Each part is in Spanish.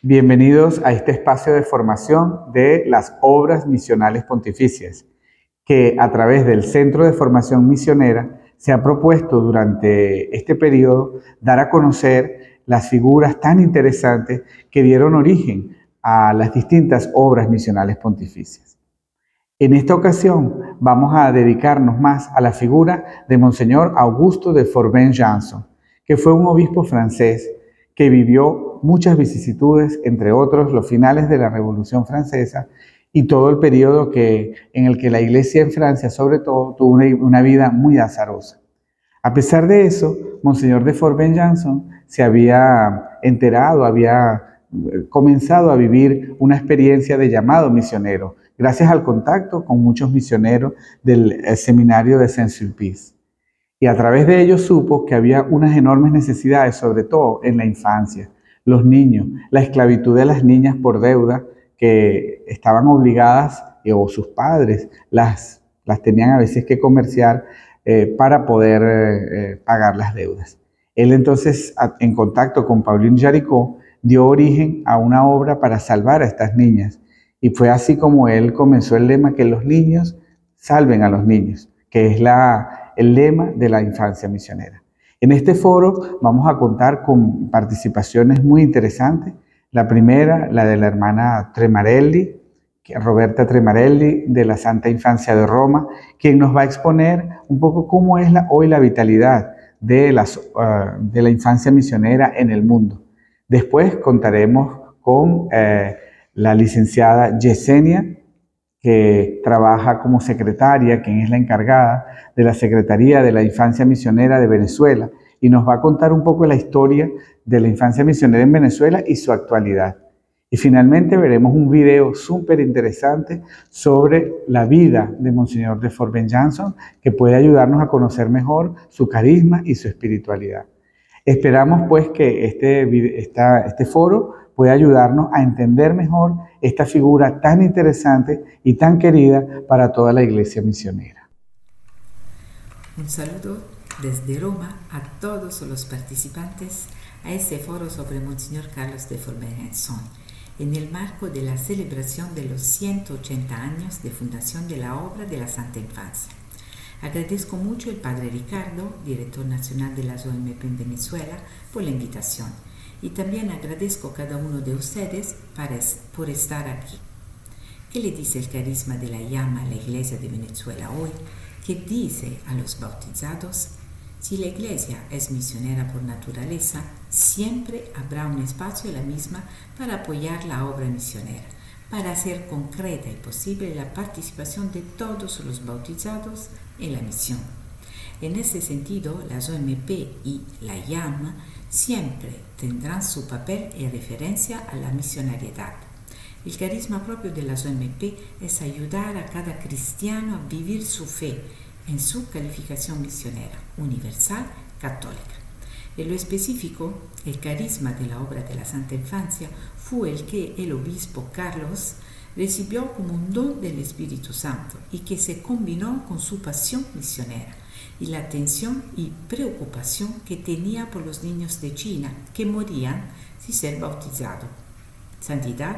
Bienvenidos a este espacio de formación de las obras misionales pontificias, que a través del Centro de Formación Misionera se ha propuesto durante este periodo dar a conocer las figuras tan interesantes que dieron origen a las distintas obras misionales pontificias. En esta ocasión vamos a dedicarnos más a la figura de Monseñor Augusto de Forbin-Janson, que fue un obispo francés que vivió muchas vicisitudes, entre otros los finales de la Revolución Francesa y todo el periodo en el que la Iglesia en Francia, sobre todo, tuvo una vida muy azarosa. A pesar de eso, Monseñor de Forbin-Janson se había enterado, había comenzado a vivir una experiencia de llamado misionero, gracias al contacto con muchos misioneros del seminario de Saint-Sulpice. Y a través de ello supo que había unas enormes necesidades, sobre todo en la infancia, los niños, la esclavitud de las niñas por deuda que estaban obligadas, o sus padres las tenían a veces que comerciar para poder pagar las deudas. Él entonces, en contacto con Pauline Jaricot, dio origen a una obra para salvar a estas niñas. Y fue así como él comenzó el lema que los niños salven a los niños, que es el lema de la infancia misionera. En este foro vamos a contar con participaciones muy interesantes. La primera, la de la hermana Tremarelli, Roberta Tremarelli, de la Santa Infancia de Roma, quien nos va a exponer un poco cómo es hoy la vitalidad de la infancia misionera en el mundo. Después contaremos con la licenciada Yesenia, que trabaja como secretaria, quien es la encargada de la Secretaría de la Infancia Misionera de Venezuela, y nos va a contar un poco la historia de la infancia misionera en Venezuela y su actualidad. Y finalmente veremos un video súper interesante sobre la vida de Monseñor de Forbin-Janson, que puede ayudarnos a conocer mejor su carisma y su espiritualidad. Esperamos pues que este foro puede ayudarnos a entender mejor esta figura tan interesante y tan querida para toda la Iglesia misionera. Un saludo desde Roma a todos los participantes a este foro sobre Monseñor Carlos de Forbin-Janson, en el marco de la celebración de los 180 años de fundación de la obra de la Santa Infancia. Agradezco mucho al Padre Ricardo, director nacional de las OMP en Venezuela, por la invitación. Y también agradezco a cada uno de ustedes por estar aquí. ¿Qué le dice el carisma de la llama a la Iglesia de Venezuela hoy? ¿Qué dice a los bautizados? Si la Iglesia es misionera por naturaleza, siempre habrá un espacio en la misma para apoyar la obra misionera, para hacer concreta y posible la participación de todos los bautizados en la misión. En ese sentido, las OMP y la llama siempre tendrán su papel en referencia a la misionariedad. El carisma propio de las OMP es ayudar a cada cristiano a vivir su fe en su calificación misionera, universal, católica. En lo específico, el carisma de la obra de la Santa Infancia fue el que el obispo Carlos recibió como un don del Espíritu Santo y que se combinó con su pasión misionera y la atención y preocupación que tenía por los niños de China que morían sin ser bautizados. Santidad,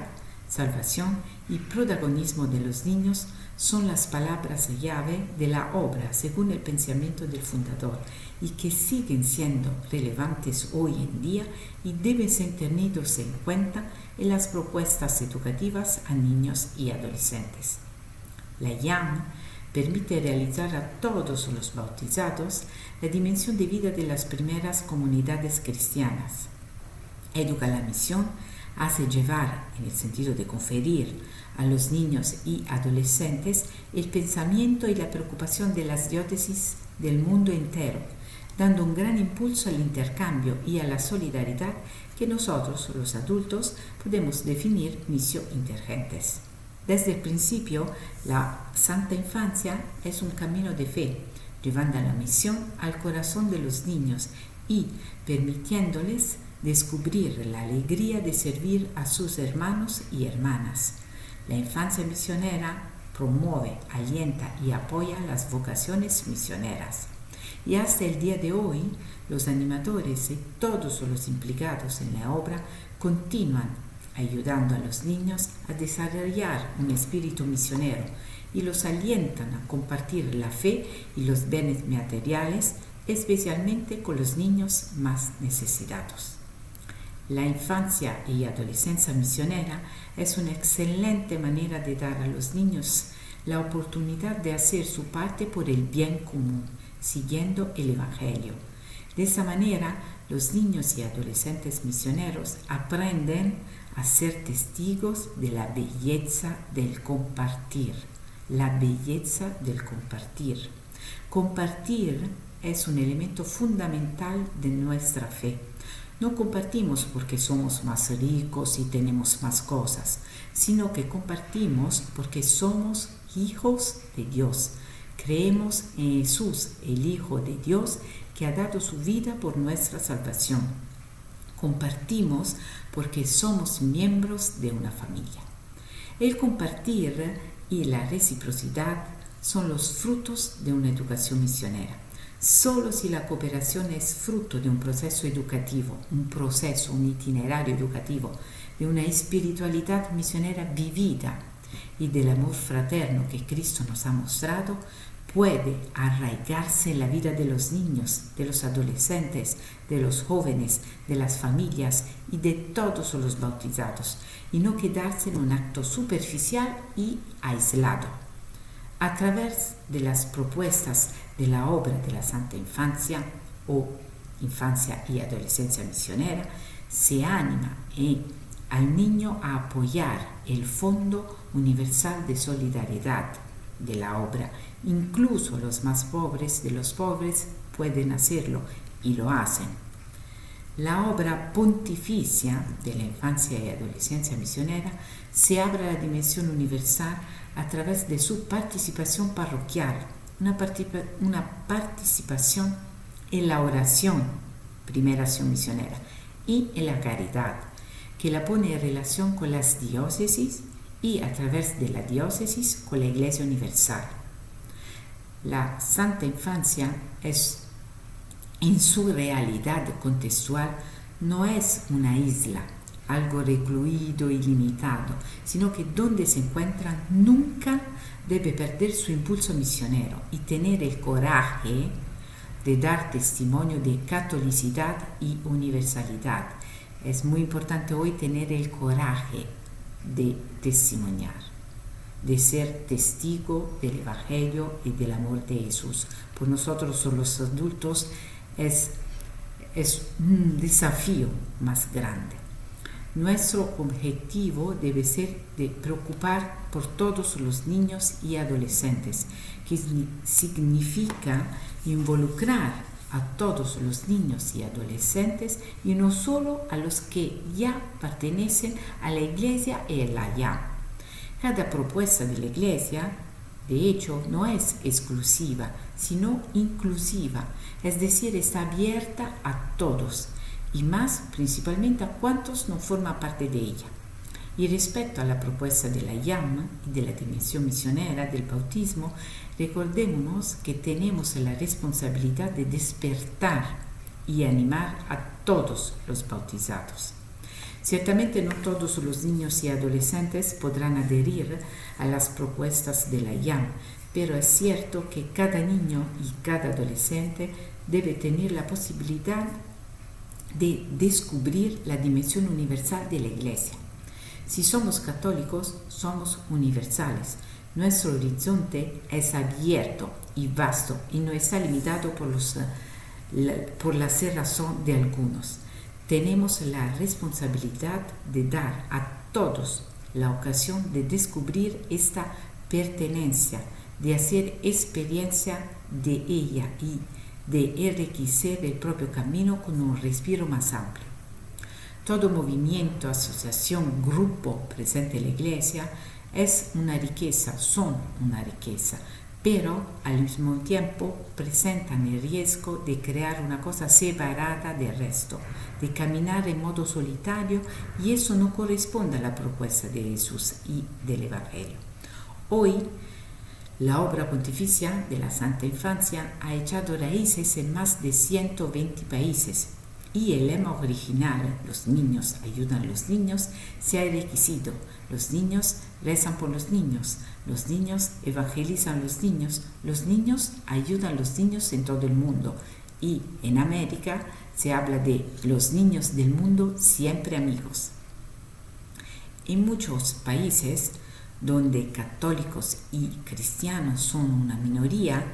salvación y protagonismo de los niños son las palabras llave de la obra según el pensamiento del fundador y que siguen siendo relevantes hoy en día y deben ser tenidos en cuenta en las propuestas educativas a niños y adolescentes. La llama permite realizar a todos los bautizados la dimensión de vida de las primeras comunidades cristianas. Educa la misión hace llevar, en el sentido de conferir a los niños y adolescentes el pensamiento y la preocupación de las diócesis del mundo entero, dando un gran impulso al intercambio y a la solidaridad que nosotros, los adultos, podemos definir missio intergentes. Desde el principio, la Santa Infancia es un camino de fe, llevando la misión al corazón de los niños y permitiéndoles descubrir la alegría de servir a sus hermanos y hermanas. La infancia misionera promueve, alienta y apoya las vocaciones misioneras. Y hasta el día de hoy, los animadores y todos los implicados en la obra continúan ayudando a los niños a desarrollar un espíritu misionero y los alientan a compartir la fe y los bienes materiales, especialmente con los niños más necesitados. La infancia y adolescencia misionera es una excelente manera de dar a los niños la oportunidad de hacer su parte por el bien común, siguiendo el Evangelio. De esa manera, los niños y adolescentes misioneros aprenden a ser testigos de la belleza del compartir. La belleza del compartir. Compartir es un elemento fundamental de nuestra fe. No compartimos porque somos más ricos y tenemos más cosas, sino que compartimos porque somos hijos de Dios. Creemos en Jesús, el Hijo de Dios, que ha dado su vida por nuestra salvación. Compartimos porque somos miembros de una familia. El compartir y la reciprocidad son los frutos de una educación misionera. Solo si la cooperación es fruto de un proceso educativo, un itinerario educativo, de una espiritualidad misionera vivida y del amor fraterno que Cristo nos ha mostrado, puede arraigarse en la vida de los niños, de los adolescentes, de los jóvenes, de las familias y de todos los bautizados, y no quedarse en un acto superficial y aislado. A través de las propuestas de la obra de la Santa Infancia o Infancia y Adolescencia Misionera, se anima al niño a apoyar el Fondo Universal de Solidaridad de la obra. Incluso los más pobres de los pobres pueden hacerlo y lo hacen. La obra pontificia de la Infancia y Adolescencia Misionera se abre a la dimensión universal a través de su participación parroquial, una participación en la oración, primera acción misionera, y en la caridad, que la pone en relación con las diócesis y a través de la diócesis con la Iglesia Universal. La Santa Infancia en su realidad contextual no es una isla, algo recluido y limitado, sino que donde se encuentran nunca debe perder su impulso misionero y tener el coraje de dar testimonio de catolicidad y universalidad. Es muy importante hoy tener el coraje de testimoniar, de ser testigo del Evangelio y del amor de Jesús. Por nosotros los adultos es un desafío más grande. Nuestro objetivo debe ser de preocupar por todos los niños y adolescentes, que significa involucrar a todos los niños y adolescentes y no solo a los que ya pertenecen a la Iglesia y el allá. Cada propuesta de la Iglesia, de hecho, no es exclusiva, sino inclusiva, es decir, está abierta a todos, y más principalmente a cuantos no forman parte de ella. Y respecto a la propuesta de la llama y de la dimensión misionera del bautismo, recordémonos que tenemos la responsabilidad de despertar y animar a todos los bautizados. Ciertamente no todos los niños y adolescentes podrán adherir a las propuestas de la llama, pero es cierto que cada niño y cada adolescente debe tener la posibilidad de descubrir la dimensión universal de la Iglesia. Si somos católicos, somos universales. Nuestro horizonte es abierto y vasto y no está limitado por la cerrazón de algunos. Tenemos la responsabilidad de dar a todos la ocasión de descubrir esta pertenencia, de hacer experiencia de ella y de enriquecer el propio camino con un respiro más amplio. Todo movimiento, asociación, grupo presente en la Iglesia es una riqueza, son una riqueza, pero al mismo tiempo presentan el riesgo de crear una cosa separada del resto, de caminar en modo solitario, y eso no corresponde a la propuesta de Jesús y del Evangelio. Hoy, la obra pontificia de la Santa Infancia ha echado raíces en más de 120 países y el lema original, los niños ayudan a los niños, se ha enriquecido. Los niños rezan por los niños evangelizan a los niños ayudan a los niños en todo el mundo. Y en América se habla de los niños del mundo siempre amigos. En muchos países donde católicos y cristianos son una minoría,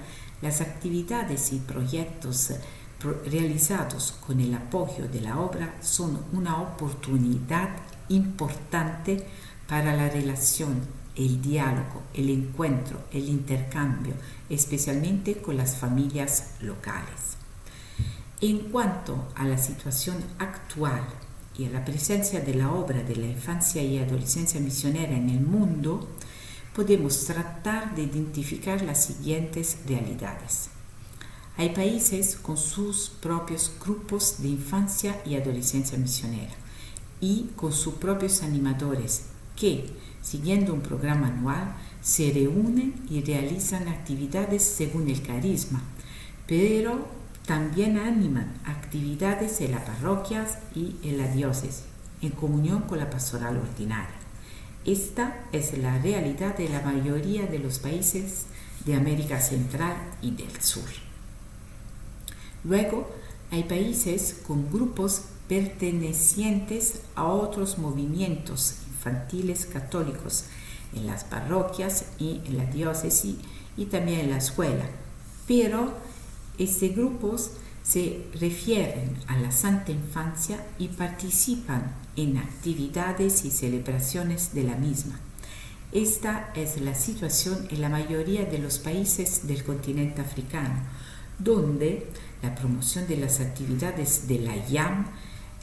las actividades y proyectos realizados con el apoyo de la obra son una oportunidad importante para la relación, el diálogo, el encuentro, el intercambio, especialmente con las familias locales. En cuanto a la situación actual y a la presencia de la obra de la infancia y adolescencia misionera en el mundo, podemos tratar de identificar las siguientes realidades. Hay países con sus propios grupos de infancia y adolescencia misionera y con sus propios animadores que, siguiendo un programa anual, se reúnen y realizan actividades según el carisma, pero también animan actividades en las parroquias y en la diócesis, en comunión con la pastoral ordinaria. Esta es la realidad de la mayoría de los países de América Central y del Sur. Luego, hay países con grupos pertenecientes a otros movimientos infantiles católicos en las parroquias y en la diócesis y también en la escuela, pero estos grupos se refieren a la Santa Infancia y participan en actividades y celebraciones de la misma. Esta es la situación en la mayoría de los países del continente africano, donde la promoción de las actividades de la IAM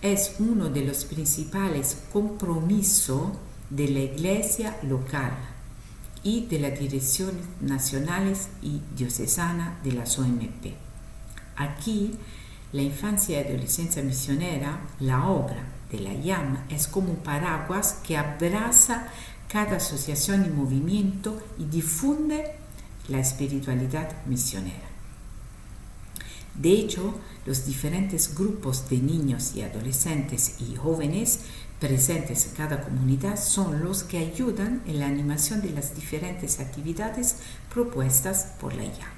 es uno de los principales compromisos de la Iglesia local y de las direcciones nacionales y diocesanas de las OMP. Aquí, la infancia y adolescencia misionera, la obra de la IAM, es como un paraguas que abraza cada asociación y movimiento y difunde la espiritualidad misionera. De hecho, los diferentes grupos de niños y adolescentes y jóvenes presentes en cada comunidad son los que ayudan en la animación de las diferentes actividades propuestas por la IAM.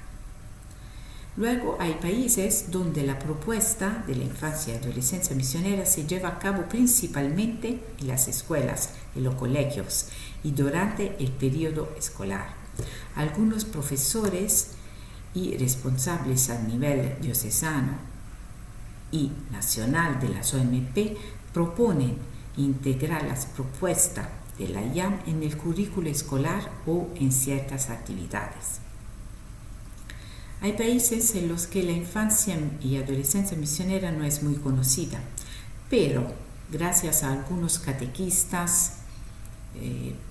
Luego hay países donde la propuesta de la infancia y adolescencia misionera se lleva a cabo principalmente en las escuelas, en los colegios y durante el periodo escolar. Algunos profesores y responsables a nivel diocesano y nacional de las OMP proponen integrar las propuestas de la IAM en el currículo escolar o en ciertas actividades. Hay países en los que la infancia y adolescencia misionera no es muy conocida, pero gracias a algunos catequistas,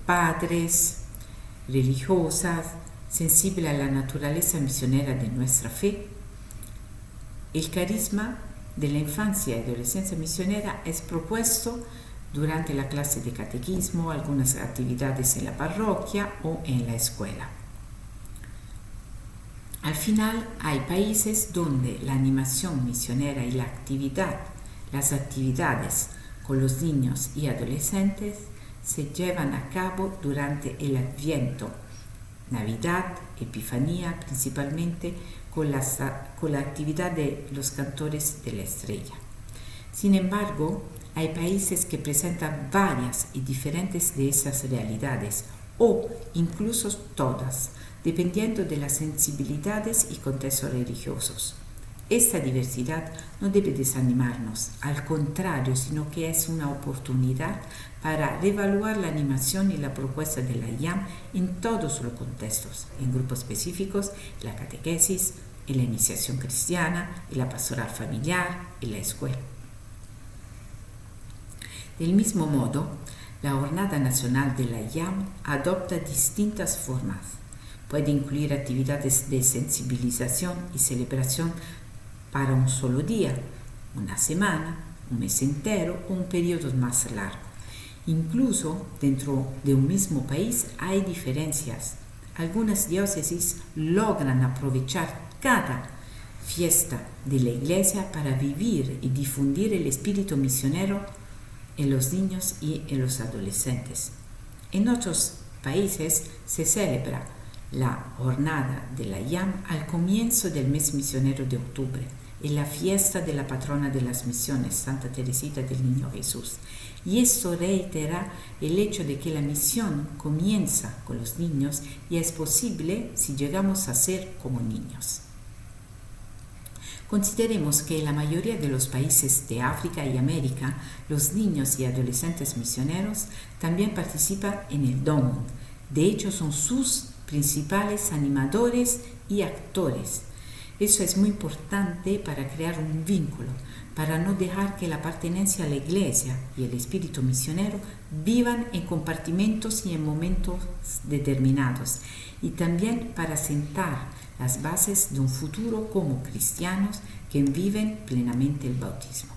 padres, religiosas, sensibles a la naturaleza misionera de nuestra fe, el carisma de la infancia y adolescencia misionera es propuesto durante la clase de catequismo, algunas actividades en la parroquia o en la escuela. Al final, hay países donde la animación misionera y las actividades con los niños y adolescentes se llevan a cabo durante el Adviento, Navidad, Epifanía, principalmente con la actividad de los cantores de la estrella. Sin embargo, hay países que presentan varias y diferentes de esas realidades, o incluso todas, dependiendo de las sensibilidades y contextos religiosos. Esta diversidad no debe desanimarnos, al contrario, sino que es una oportunidad para reevaluar la animación y la propuesta de la IAM en todos los contextos, en grupos específicos, en la catequesis, en la iniciación cristiana, en la pastoral familiar, en la escuela. Del mismo modo, la Jornada Nacional de la IAM adopta distintas formas. Puede incluir actividades de sensibilización y celebración para un solo día, una semana, un mes entero o un periodo más largo. Incluso dentro de un mismo país hay diferencias. Algunas diócesis logran aprovechar cada fiesta de la Iglesia para vivir y difundir el espíritu misionero en los niños y en los adolescentes. En otros países se celebra la jornada de la IAM al comienzo del mes misionero de octubre, en la fiesta de la patrona de las misiones, Santa Teresita del Niño Jesús. Y esto reitera el hecho de que la misión comienza con los niños y es posible si llegamos a ser como niños. Consideremos que en la mayoría de los países de África y América, los niños y adolescentes misioneros también participan en el DOMUN. De hecho, son sus principales animadores y actores. Eso es muy importante para crear un vínculo, para no dejar que la pertenencia a la Iglesia y el espíritu misionero vivan en compartimentos y en momentos determinados, y también para sentar las bases de un futuro como cristianos que viven plenamente el bautismo.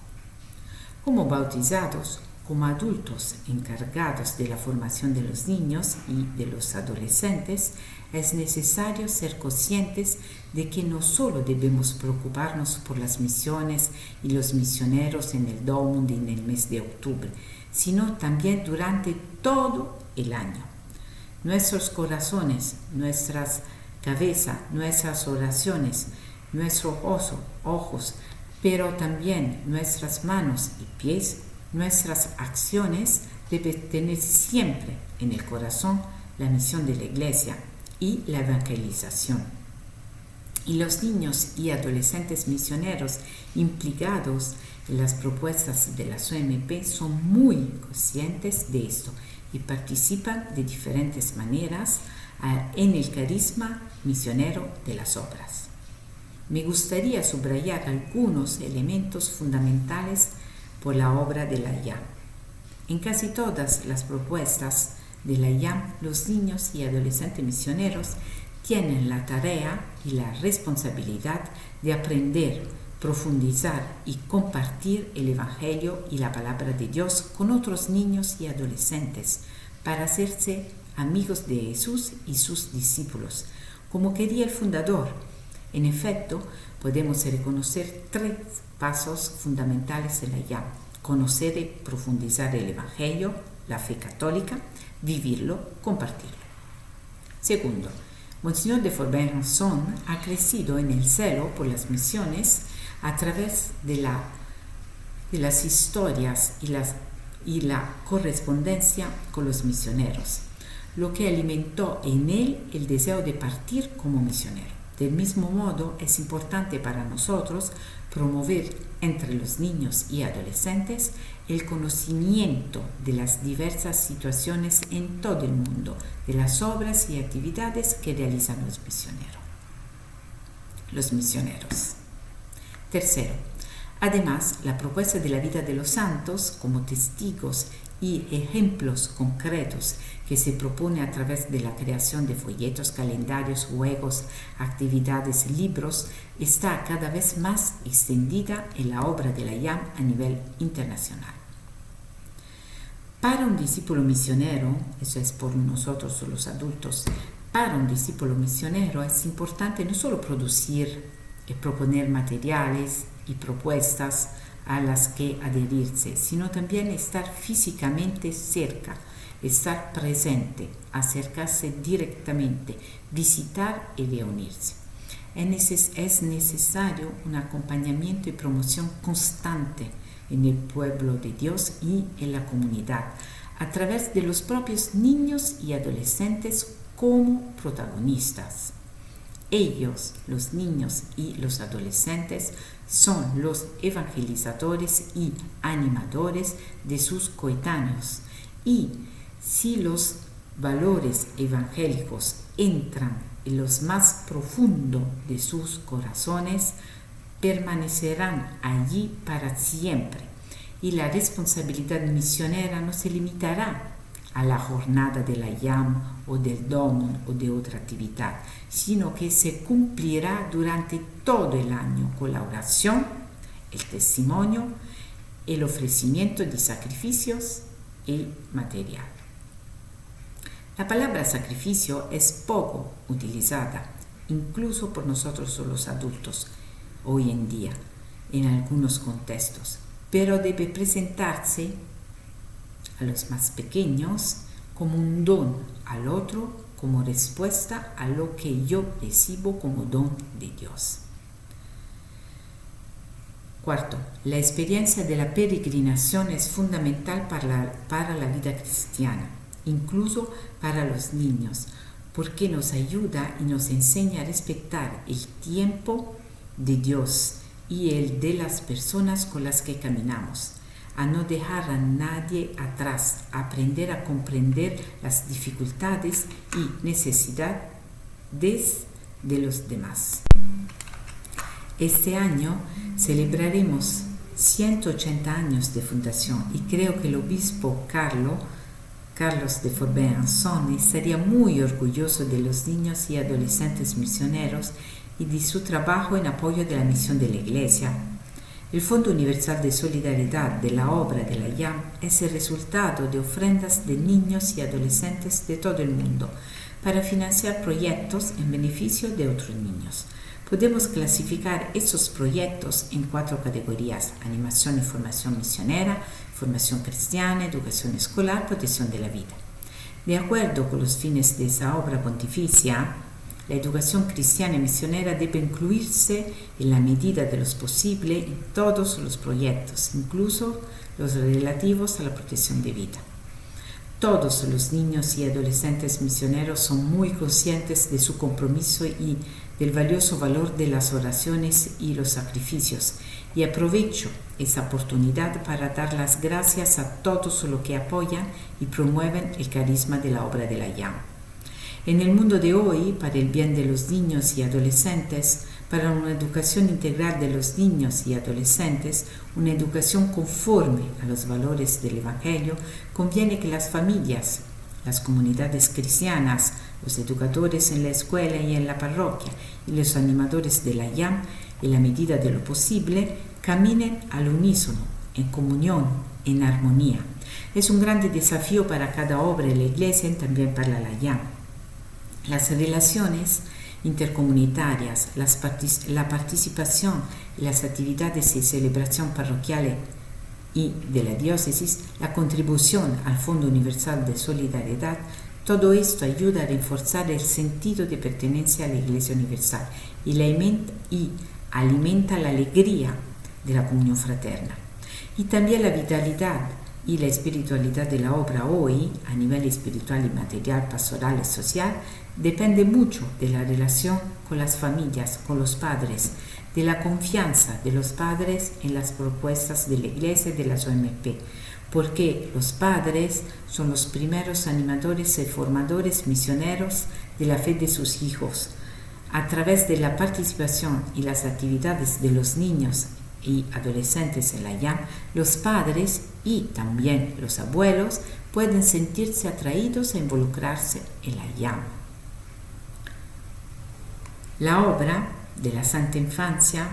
Como bautizados, como adultos encargados de la formación de los niños y de los adolescentes, es necesario ser conscientes de que no solo debemos preocuparnos por las misiones y los misioneros en el DOMUN en el mes de octubre, sino también durante todo el año. Nuestros corazones, nuestras cabezas, nuestras oraciones, nuestros ojos, pero también nuestras manos y pies, nuestras acciones deben tener siempre en el corazón la misión de la Iglesia y la evangelización. Y los niños y adolescentes misioneros implicados en las propuestas de la OMP son muy conscientes de esto y participan de diferentes maneras en el carisma misionero de las obras. Me gustaría subrayar algunos elementos fundamentales por la obra de la IAM. En casi todas las propuestas de la IAM, los niños y adolescentes misioneros tienen la tarea y la responsabilidad de aprender, profundizar y compartir el Evangelio y la palabra de Dios con otros niños y adolescentes para hacerse amigos de Jesús y sus discípulos, como quería el fundador. En efecto, podemos reconocer 3 pasos fundamentales de la IAM: conocer y profundizar el Evangelio, la fe católica, vivirlo, compartirlo. Segundo, Monsignor de Fort-Benhamson ha crecido en el celo por las misiones a través de las historias y la correspondencia con los misioneros, lo que alimentó en él el deseo de partir como misionero. Del mismo modo, es importante para nosotros promover entre los niños y adolescentes el conocimiento de las diversas situaciones en todo el mundo, de las obras y actividades que realizan los misioneros. Tercero, además, la propuesta de la vida de los santos como testigos y ejemplos concretos que se propone a través de la creación de folletos, calendarios, juegos, actividades, libros, está cada vez más extendida en la obra de la IAM a nivel internacional. Para un discípulo misionero, eso es por nosotros los adultos, para un discípulo misionero es importante no solo producir y proponer materiales y propuestas a las que adherirse, sino también estar físicamente cerca, estar presente, acercarse directamente, visitar y reunirse. Es necesario un acompañamiento y promoción constante en el pueblo de Dios y en la comunidad, a través de los propios niños y adolescentes como protagonistas. Ellos, los niños y los adolescentes, son los evangelizadores y animadores de sus coetáneos, y si los valores evangélicos entran en lo más profundo de sus corazones, permanecerán allí para siempre, y la responsabilidad misionera no se limitará a la jornada de la IAM o del DOMUN o de otra actividad, sino que se cumplirá durante todo el año con la oración, el testimonio, el ofrecimiento de sacrificios y material. La palabra sacrificio es poco utilizada, incluso por nosotros los adultos, hoy en día en algunos contextos, pero debe presentarse a los más pequeños como un don al otro, como respuesta a lo que yo recibo como don de Dios. Cuarto, la experiencia de la peregrinación es fundamental para la vida cristiana, incluso para los niños, porque nos ayuda y nos enseña a respetar el tiempo de Dios y el de las personas con las que caminamos, a no dejar a nadie atrás, a aprender a comprender las dificultades y necesidades de los demás. Este año celebraremos 180 años de fundación y creo que el obispo Carlos de Forberenson estaría muy orgulloso de los niños y adolescentes misioneros y de su trabajo en apoyo de la misión de la Iglesia. El Fondo Universal de Solidaridad de la obra de la IAM es el resultado de ofrendas de niños y adolescentes de todo el mundo para financiar proyectos en beneficio de otros niños. Podemos clasificar esos proyectos en 4 categorías: animación y formación misionera, formación cristiana, educación escolar, protección de la vida. De acuerdo con los fines de esa obra pontificia, la educación cristiana y misionera debe incluirse en la medida de lo posible en todos los proyectos, incluso los relativos a la protección de vida. Todos los niños y adolescentes misioneros son muy conscientes de su compromiso y del valioso valor de las oraciones y los sacrificios, y aprovecho esa oportunidad para dar las gracias a todos los que apoyan y promueven el carisma de la obra de la IAM. En el mundo de hoy, para el bien de los niños y adolescentes, para una educación integral de los niños y adolescentes, una educación conforme a los valores del Evangelio, conviene que las familias, las comunidades cristianas, los educadores en la escuela y en la parroquia y los animadores de la IAM, en la medida de lo posible, caminen al unísono, en comunión, en armonía. Es un gran desafío para cada obra de la Iglesia y también para la IAM. Las relaciones intercomunitarias, la participación en las actividades y celebración parroquiales y de la diócesis, la contribución al Fondo Universal de Solidaridad, todo esto ayuda a reforzar el sentido de pertenencia a la Iglesia Universal y alimenta la alegría de la comunión fraterna. Y también la vitalidad y la espiritualidad de la obra hoy, a nivel espiritual y material, pastoral y social, depende mucho de la relación con las familias, con los padres, de la confianza de los padres en las propuestas de la Iglesia y de las OMP, porque los padres son los primeros animadores y formadores misioneros de la fe de sus hijos. A través de la participación y las actividades de los niños y adolescentes en la IAM, los padres y también los abuelos pueden sentirse atraídos a involucrarse en la IAM. La obra de la Santa Infancia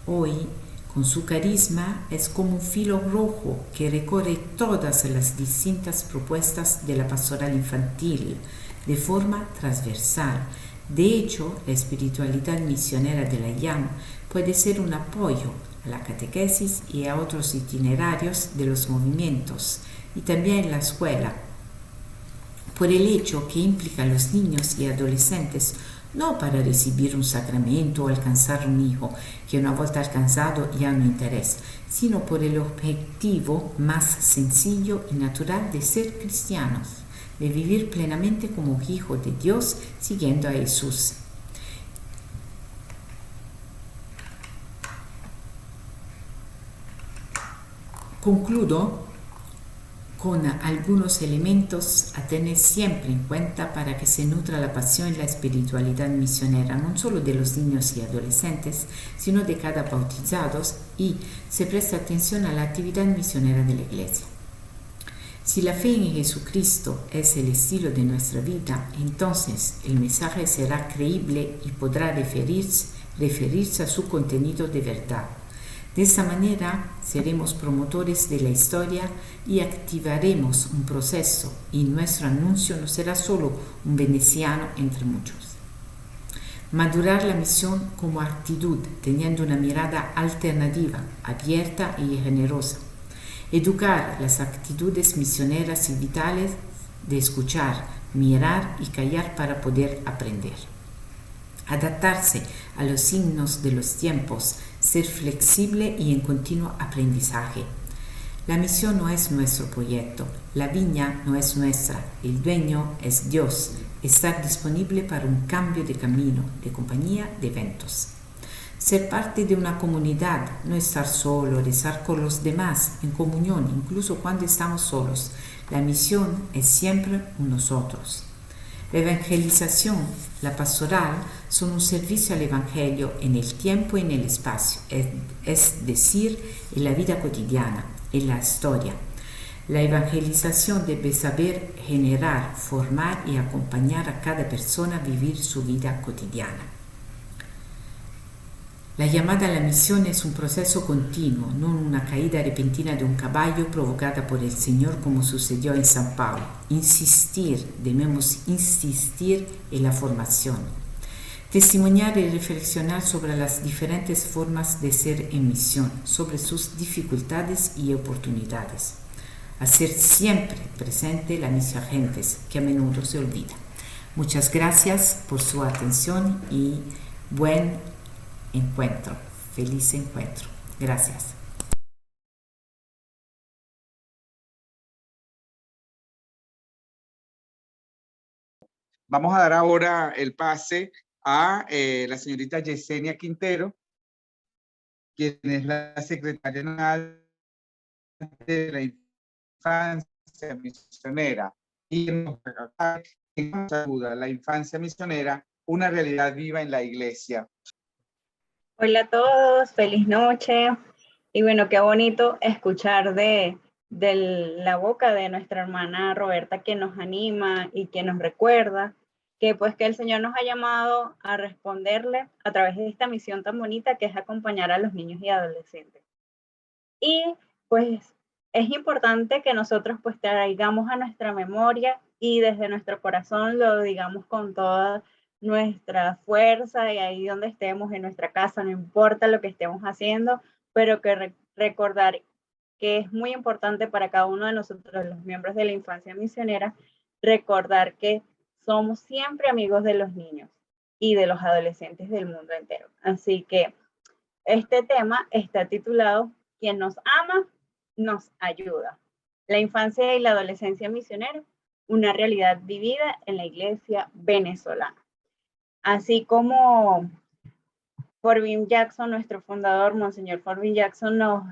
hoy, con su carisma, es como un filo rojo que recorre todas las distintas propuestas de la pastoral infantil de forma transversal. De hecho, la espiritualidad misionera de la IAM puede ser un apoyo a la catequesis y a otros itinerarios de los movimientos y también en la escuela, por el hecho que implica a los niños y adolescentes no para recibir un sacramento o alcanzar un hijo que una volta alcanzado ya no interesa, sino por el objetivo más sencillo y natural de ser cristianos, de vivir plenamente como hijo de Dios siguiendo a Jesús. Concludo con algunos elementos a tener siempre en cuenta para que se nutra la pasión y la espiritualidad misionera, no solo de los niños y adolescentes, sino de cada bautizado, y se preste atención a la actividad misionera de la Iglesia. Si la fe en Jesucristo es el estilo de nuestra vida, entonces el mensaje será creíble y podrá referirse a su contenido de verdad. De esta manera seremos promotores de la historia y activaremos un proceso, y nuestro anuncio no será solo un veneciano entre muchos. Madurar la misión como actitud, teniendo una mirada alternativa, abierta y generosa. Educar las actitudes misioneras y vitales de escuchar, mirar y callar para poder aprender. Adaptarse a los signos de los tiempos, ser flexible y en continuo aprendizaje. La misión no es nuestro proyecto, la viña no es nuestra, el dueño es Dios. Estar disponible para un cambio de camino, de compañía, de eventos. Ser parte de una comunidad, no estar solo, estar con los demás, en comunión, incluso cuando estamos solos. La misión es siempre un nosotros. La evangelización, la pastoral, son un servicio al Evangelio en el tiempo y en el espacio, es decir, en la vida cotidiana, en la historia. La evangelización debe saber generar, formar y acompañar a cada persona a vivir su vida cotidiana. La llamada a la misión es un proceso continuo, no una caída repentina de un caballo provocada por el Señor como sucedió en San Pablo. Debemos insistir en la formación. Testimoniar y reflexionar sobre las diferentes formas de ser en misión, sobre sus dificultades y oportunidades. Hacer siempre presente la misión a gentes que a menudo se olvida. Muchas gracias por su atención y buen encuentro. Feliz encuentro. Gracias. Vamos a dar ahora el pase a la señorita Yesenia Quintero, quien es la secretaria nacional de la infancia misionera, y nos ayuda la infancia misionera, una realidad viva en la iglesia. Hola a todos, feliz noche. Y bueno, qué bonito escuchar de la boca de nuestra hermana Roberta, que nos anima y que nos recuerda que pues que el Señor nos ha llamado a responderle a través de esta misión tan bonita que es acompañar a los niños y adolescentes. Y pues es importante que nosotros pues traigamos a nuestra memoria y desde nuestro corazón lo digamos con toda nuestra fuerza y ahí donde estemos en nuestra casa, no importa lo que estemos haciendo, pero que recordar que es muy importante para cada uno de nosotros, los miembros de la infancia misionera, recordar que somos siempre amigos de los niños y de los adolescentes del mundo entero. Así que este tema está titulado Quien nos ama, nos ayuda. La infancia y la adolescencia misionera, una realidad vivida en la iglesia venezolana. Así como Forbin Jackson, nuestro fundador, Monseñor Forbin Jackson, nos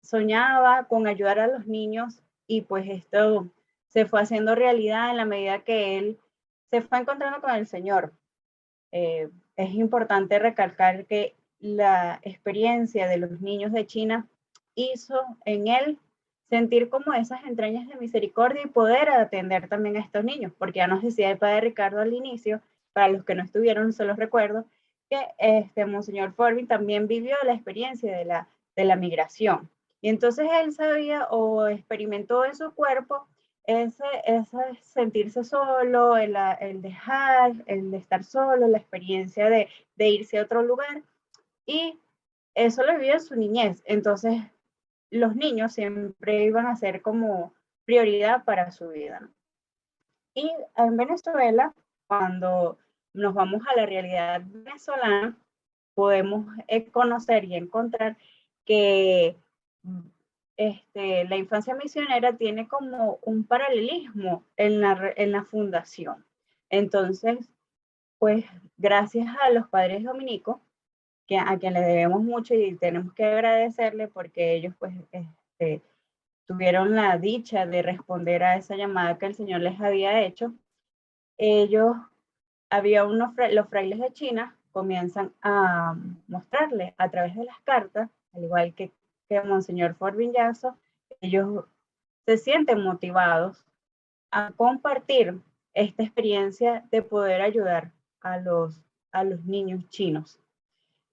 soñaba con ayudar a los niños y pues esto se fue haciendo realidad en la medida que él se fue encontrando con el Señor. Es importante recalcar que la experiencia de los niños de China hizo en él sentir como esas entrañas de misericordia y poder atender también a estos niños, porque ya nos decía el padre Ricardo al inicio, para los que no estuvieron, se los recuerdo, que Monseñor Forbin también vivió la experiencia de la migración. Y entonces él sabía o experimentó en su cuerpo ese sentirse solo, el dejar, el de estar solo, la experiencia de irse a otro lugar. Y eso lo vivió en su niñez. Entonces, los niños siempre iban a ser como prioridad para su vida, ¿no? Y en Venezuela, cuando nos vamos a la realidad venezolana, podemos conocer y encontrar que la infancia misionera tiene como un paralelismo en la fundación. Entonces, pues gracias a los padres dominicos, a quien le debemos mucho y tenemos que agradecerle porque ellos pues tuvieron la dicha de responder a esa llamada que el Señor les había hecho. Ellos, los frailes de China comienzan a mostrarle a través de las cartas, al igual que Monseñor Forbin Jackson, ellos se sienten motivados a compartir esta experiencia de poder ayudar a los niños chinos.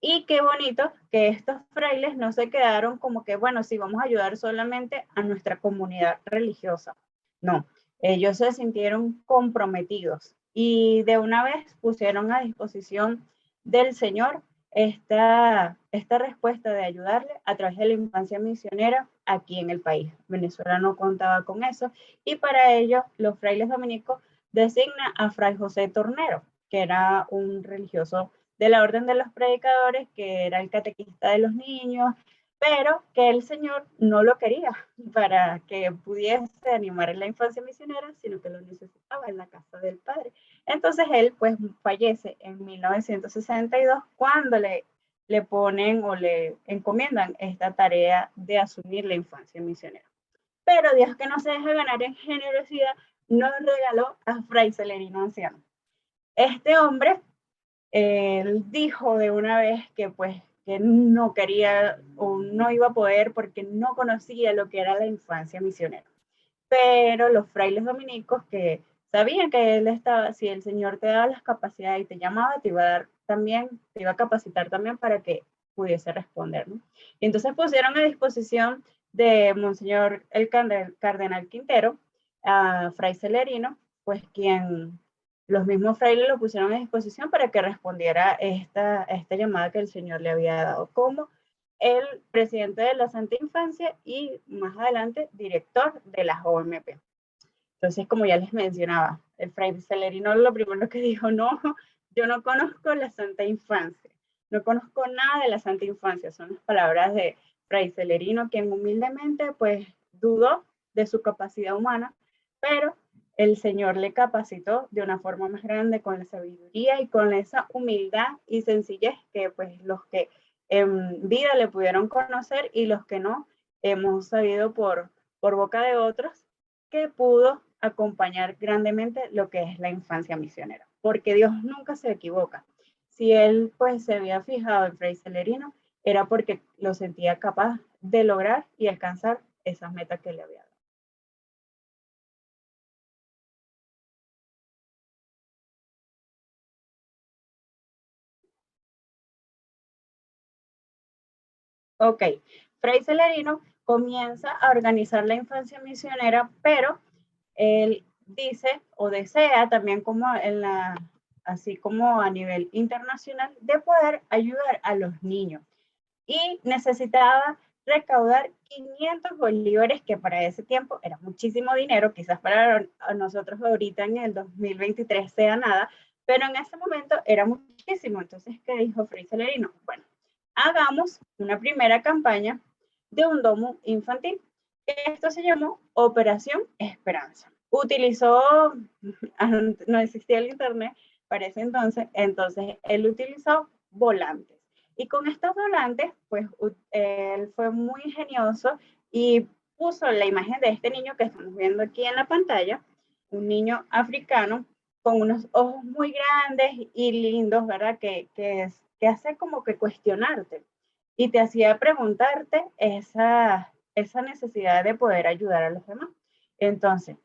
Y qué bonito que estos frailes no se quedaron como que, bueno, sí, vamos a ayudar solamente a nuestra comunidad religiosa. No, ellos se sintieron comprometidos y de una vez pusieron a disposición del Señor esta respuesta de ayudarle a través de la infancia misionera aquí en el país. Venezuela no contaba con eso y para ello los frailes dominicos designan a Fray José Tornero, que era un religioso de la Orden de los Predicadores, que era el catequista de los niños, pero que el Señor no lo quería para que pudiese animar en la infancia misionera, sino que lo necesitaba en la casa del Padre. Entonces él pues fallece en 1962 cuando le ponen o le encomiendan esta tarea de asumir la infancia misionera. Pero Dios, que no se deja ganar en generosidad, nos regaló a Fray Celerino Anciano. Este hombre, él dijo de una vez que pues que no quería o no iba a poder porque no conocía lo que era la infancia misionera. Pero los frailes dominicos que sabían que él estaba, si el Señor te daba las capacidades y te llamaba, te iba a dar también, te iba a capacitar también para que pudiese responder, ¿no? Y entonces pusieron a disposición de Monseñor el Cardenal Quintero, a Fray Celerino, pues quien los mismos frailes lo pusieron a disposición para que respondiera esta llamada que el Señor le había dado como el presidente de la Santa Infancia y más adelante director de la OMP. Entonces, como ya les mencionaba, el Fray Celerino lo primero que dijo, no, yo no conozco la Santa Infancia, no conozco nada de la Santa Infancia, son las palabras de Fray Celerino, quien humildemente pues dudó de su capacidad humana, pero el Señor le capacitó de una forma más grande con la sabiduría y con esa humildad y sencillez que pues los que en vida le pudieron conocer y los que no hemos sabido por boca de otros que pudo acompañar grandemente lo que es la infancia misionera, porque Dios nunca se equivoca. Si él pues se había fijado en Fray Celerino, era porque lo sentía capaz de lograr y alcanzar esas metas que le había dado. Ok, Fray Celerino comienza a organizar la infancia misionera, pero él dice o desea también como así como a nivel internacional, de poder ayudar a los niños. Y necesitaba recaudar 500 bolívares, que para ese tiempo era muchísimo dinero, quizás para nosotros ahorita en el 2023 sea nada, pero en ese momento era muchísimo. Entonces, ¿qué dijo Fray Celerino? Bueno, hagamos una primera campaña de un domo infantil. Esto se llamó Operación Esperanza. Utilizó, no existía el internet para ese entonces él utilizó volantes. Y con estos volantes, pues él fue muy ingenioso y puso la imagen de este niño que estamos viendo aquí en la pantalla, un niño africano con unos ojos muy grandes y lindos, ¿verdad? Que hace como que cuestionarte y te hacía preguntarte esa necesidad de poder ayudar a los demás. Entonces,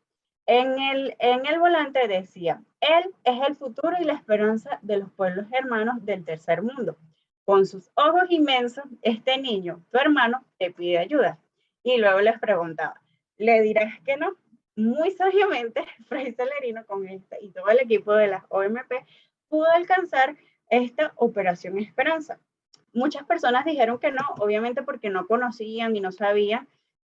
en el volante decía, él es el futuro y la esperanza de los pueblos hermanos del tercer mundo. Con sus ojos inmensos, este niño, tu hermano, te pide ayuda. Y luego les preguntaba, ¿le dirás que no? Muy sabiamente, Fray Celerino con y todo el equipo de las OMP pudo alcanzar esta Operación Esperanza. Muchas personas dijeron que no, obviamente porque no conocían y no sabían,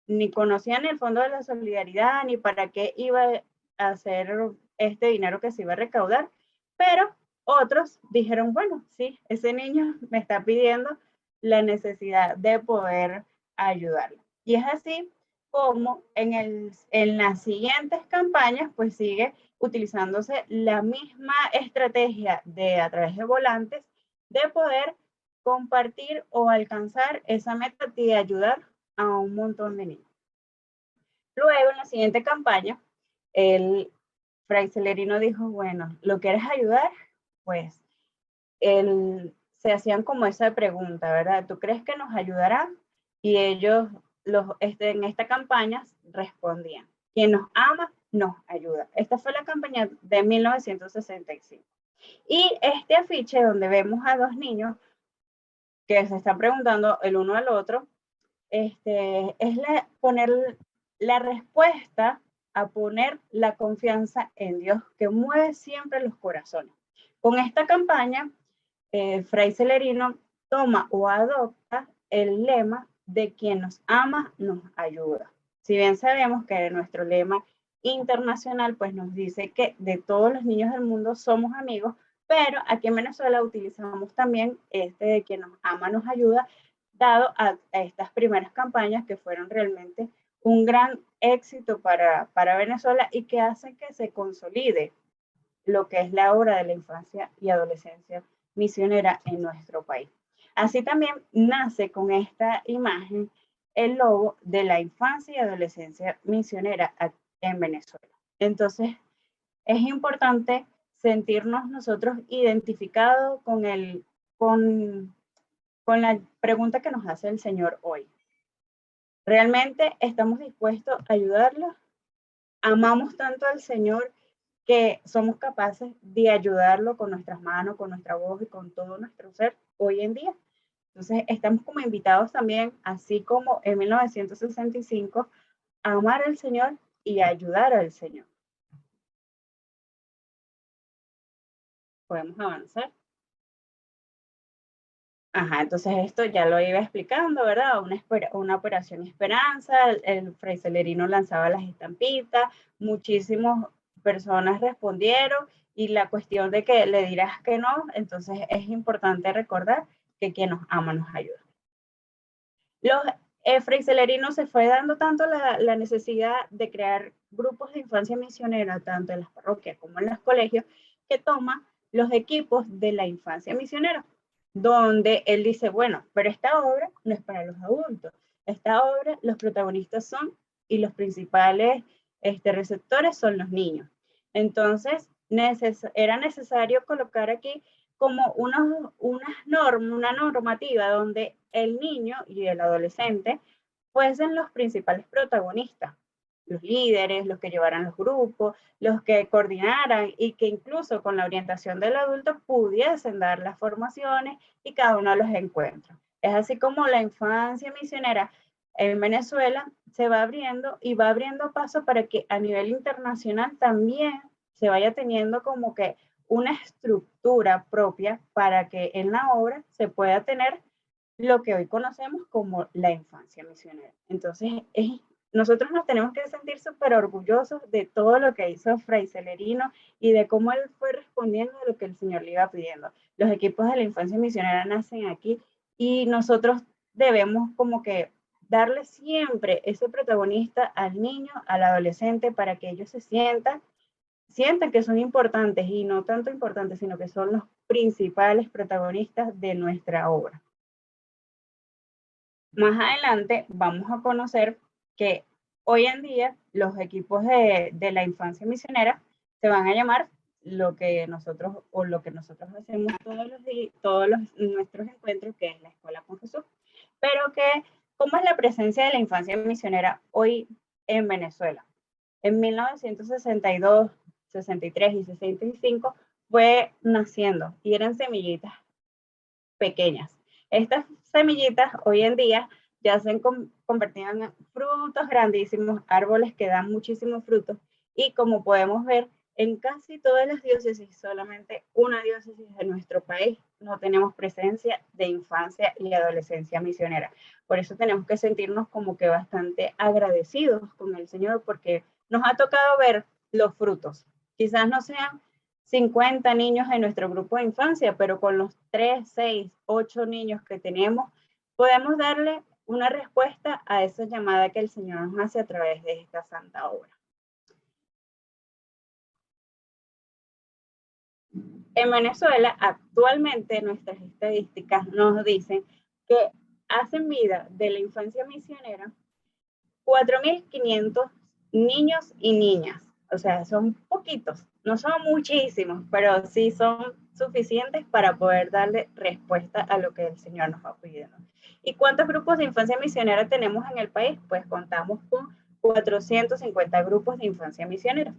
ni conocían el Fondo de la Solidaridad, ni para qué iba a hacer este dinero que se iba a recaudar, pero otros dijeron, bueno, sí, ese niño me está pidiendo la necesidad de poder ayudarlo. Y es así como en las siguientes campañas, pues sigue utilizándose la misma estrategia de a través de volantes de poder compartir o alcanzar esa meta de ayudar a un montón de niños. Luego, en la siguiente campaña, el Fray Celerino dijo, bueno, ¿lo quieres ayudar? Pues se hacían como esa pregunta, ¿verdad? ¿Tú crees que nos ayudará? Y ellos en esta campaña respondían, quien nos ama, nos ayuda. Esta fue la campaña de 1965. Y este afiche donde vemos a dos niños que se están preguntando el uno al otro, es poner la respuesta a poner la confianza en Dios que mueve siempre los corazones. Con esta campaña, Fray Celerino toma o adopta el lema de quien nos ama, nos ayuda. Si bien sabemos que nuestro lema internacional pues nos dice que de todos los niños del mundo somos amigos, pero aquí en Venezuela utilizamos también este de quien nos ama, nos ayuda, dado a estas primeras campañas que fueron realmente un gran éxito para Venezuela y que hacen que se consolide lo que es la obra de la infancia y adolescencia misionera en nuestro país. Así también nace con esta imagen el logo de la infancia y adolescencia misionera en Venezuela. Entonces, es importante sentirnos nosotros identificados con la pregunta que nos hace el Señor hoy. ¿Realmente estamos dispuestos a ayudarlos? ¿Amamos tanto al Señor que somos capaces de ayudarlo con nuestras manos, con nuestra voz y con todo nuestro ser hoy en día? Entonces, estamos como invitados también, así como en 1965, a amar al Señor y a ayudar al Señor. Podemos avanzar. Ajá, entonces esto ya lo iba explicando, ¿verdad? Una operación Esperanza, el Fray Celerino lanzaba las estampitas, muchísimas personas respondieron y la cuestión de que le dirás que no, entonces es importante recordar que quien nos ama nos ayuda. Fray Celerino se fue dando tanto la necesidad de crear grupos de infancia misionera, tanto en las parroquias como en los colegios, que toma los equipos de la infancia misionera, donde él dice, bueno, pero esta obra no es para los adultos, esta obra los protagonistas son y los principales receptores son los niños. Entonces, era necesario colocar aquí como una normativa donde el niño y el adolescente fuesen los principales protagonistas, los líderes, los que llevaran los grupos, los que coordinaran y que incluso con la orientación del adulto pudiesen dar las formaciones y cada uno de los encuentros. Es así como la infancia misionera en Venezuela se va abriendo y va abriendo paso para que a nivel internacional también se vaya teniendo como que una estructura propia para que en la obra se pueda tener lo que hoy conocemos como la infancia misionera. Entonces, nosotros nos tenemos que sentir súper orgullosos de todo lo que hizo Fray Celerino y de cómo él fue respondiendo a lo que el Señor le iba pidiendo. Los equipos de la infancia misionera nacen aquí y nosotros debemos como que darle siempre ese protagonista al niño, al adolescente, para que ellos se sientan que son importantes y no tanto importantes, sino que son los principales protagonistas de nuestra obra. Más adelante vamos a conocer que hoy en día los equipos de la infancia misionera se van a llamar lo que nosotros hacemos todos nuestros encuentros, que es la Escuela con Jesús. Pero ¿cómo es la presencia de la infancia misionera hoy en Venezuela? En 1962, 63 y 65 fue naciendo y eran semillitas pequeñas. Estas semillitas hoy en día ya se han convertido en frutos grandísimos, árboles que dan muchísimos frutos y como podemos ver en casi todas las diócesis, solamente una diócesis de nuestro país no tenemos presencia de infancia y adolescencia misionera. Por eso tenemos que sentirnos como que bastante agradecidos con el Señor porque nos ha tocado ver los frutos. Quizás no sean 50 niños en nuestro grupo de infancia, pero con los 3, 6, 8 niños que tenemos, podemos darle una respuesta a esa llamada que el Señor nos hace a través de esta santa obra. En Venezuela, actualmente nuestras estadísticas nos dicen que hacen vida de la infancia misionera 4.500 niños y niñas. O sea, son poquitos, no son muchísimos, pero sí son suficientes para poder darle respuesta a lo que el Señor nos va pidiendo. ¿Y cuántos grupos de infancia misionera tenemos en el país? Pues contamos con 450 grupos de infancia misionera.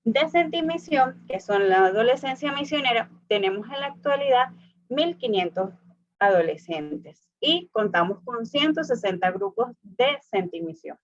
De Centimisión, que son la adolescencia misionera, tenemos en la actualidad 1.500 adolescentes y contamos con 160 grupos de Centimisión.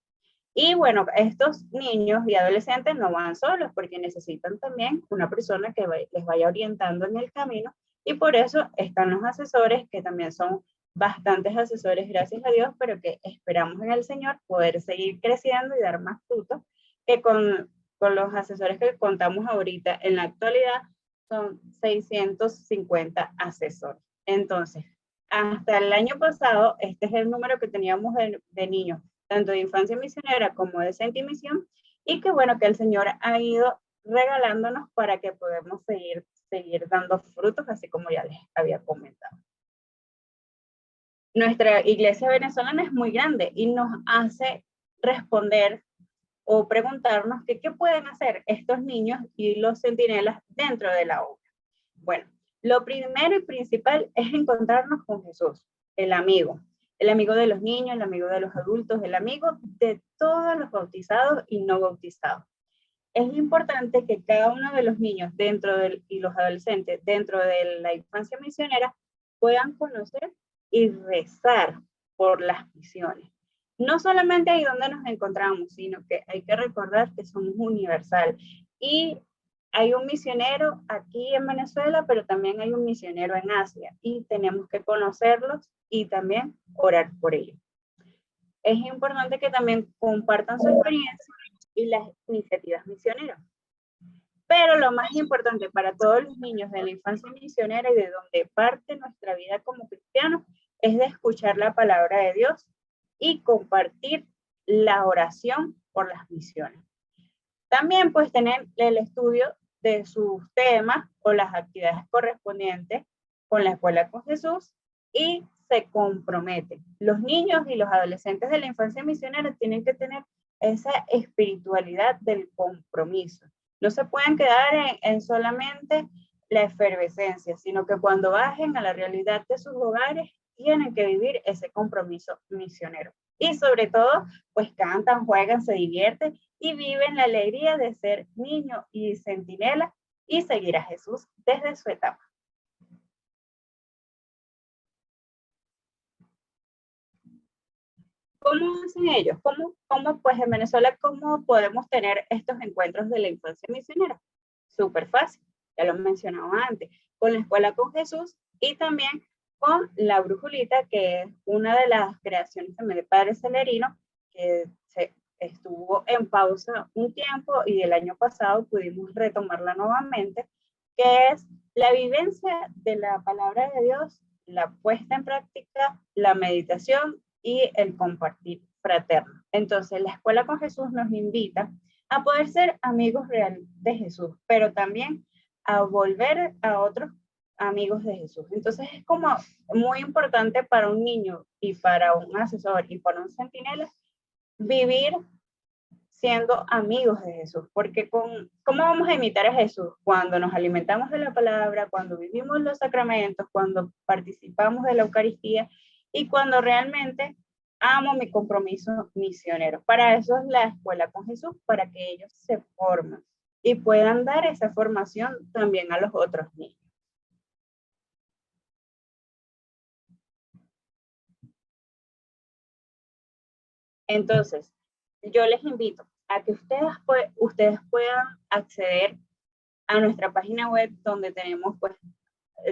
Y bueno, estos niños y adolescentes no van solos porque necesitan también una persona que les vaya orientando en el camino Y por eso están los asesores, que también son bastantes asesores, gracias a Dios, pero que esperamos en el Señor poder seguir creciendo y dar más frutos, que con los asesores que contamos ahorita en la actualidad son 650 asesores. Entonces, hasta el año pasado, este es el número que teníamos de niños, tanto de infancia misionera como de Centro y Misión, y que bueno, que el Señor ha ido regalándonos para que podamos seguir dando frutos, así como ya les había comentado. Nuestra iglesia venezolana es muy grande y nos hace responder o preguntarnos qué pueden hacer estos niños y los centinelas dentro de la obra. Bueno, lo primero y principal es encontrarnos con Jesús, el amigo de los niños, el amigo de los adultos, el amigo de todos los bautizados y no bautizados. Es importante que cada uno de los niños y los adolescentes dentro de la infancia misionera puedan conocer y rezar por las misiones. No solamente ahí donde nos encontramos, sino que hay que recordar que somos universal. Y hay un misionero aquí en Venezuela, pero también hay un misionero en Asia y tenemos que conocerlos y también orar por ellos. Es importante que también compartan su experiencia y las iniciativas misioneras. Pero lo más importante para todos los niños de la infancia misionera y de donde parte nuestra vida como cristianos es de escuchar la palabra de Dios y compartir la oración por las misiones. También pues tener el estudio de sus temas o las actividades correspondientes con la Escuela con Jesús y se comprometen. Los niños y los adolescentes de la infancia misionera tienen que tener esa espiritualidad del compromiso. No se pueden quedar en solamente la efervescencia, sino que cuando bajen a la realidad de sus hogares, tienen que vivir ese compromiso misionero. Y sobre todo, pues cantan, juegan, se divierten y viven la alegría de ser niño y centinela y seguir a Jesús desde su etapa. ¿Cómo hacen ellos? ¿Cómo pues en Venezuela, cómo podemos tener estos encuentros de la infancia misionera? Súper fácil, ya lo mencionaba antes, con la Escuela con Jesús y también con la Brujulita, que es una de las creaciones también de Padre Celerino, que se estuvo en pausa un tiempo y el año pasado pudimos retomarla nuevamente, que es la vivencia de la palabra de Dios, la puesta en práctica, la meditación y el compartir fraterno. Entonces, la Escuela con Jesús nos invita a poder ser amigos reales de Jesús, pero también a volver a otros amigos de Jesús. Entonces, es como muy importante para un niño y para un asesor y para un centinela vivir siendo amigos de Jesús, porque ¿cómo vamos a imitar a Jesús? Cuando nos alimentamos de la palabra, cuando vivimos los sacramentos, cuando participamos de la Eucaristía y cuando realmente amo mi compromiso misionero. Para eso es la Escuela con Jesús, para que ellos se formen y puedan dar esa formación también a los otros niños. Entonces, yo les invito a que ustedes puedan acceder a nuestra página web donde tenemos pues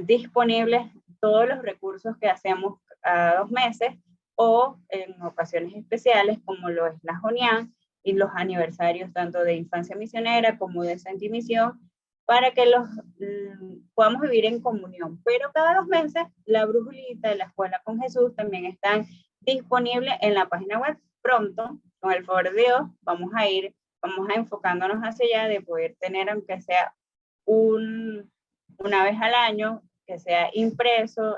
disponibles todos los recursos que hacemos cada 2 meses o en ocasiones especiales como lo es la JONIAN y los aniversarios tanto de Infancia Misionera como de Centro y Misión para que los podamos vivir en comunión. Pero cada 2 meses la Brujulita y la Escuela con Jesús también están disponibles en la página web. Pronto, con el favor de Dios, vamos a enfocándonos hacia allá de poder tener, aunque sea una vez al año, que sea impreso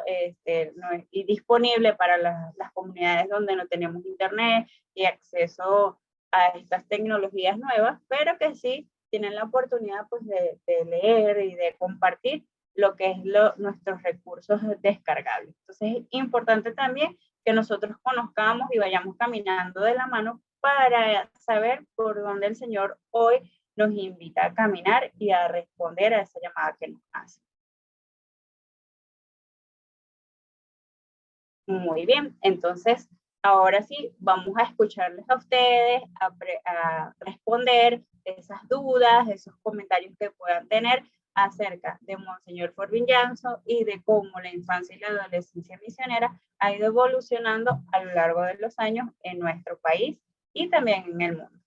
y disponible para las comunidades donde no tenemos internet y acceso a estas tecnologías nuevas, pero que sí tienen la oportunidad pues, de leer y de compartir lo que es nuestros recursos descargables. Entonces es importante también que nosotros conozcamos y vayamos caminando de la mano para saber por dónde el Señor hoy nos invita a caminar y a responder a esa llamada que nos hace. Muy bien, entonces ahora sí vamos a escucharles a ustedes, a responder esas dudas, esos comentarios que puedan tener acerca de Monseñor Forbin Jansson y de cómo la infancia y la adolescencia misionera ha ido evolucionando a lo largo de los años en nuestro país y también en el mundo.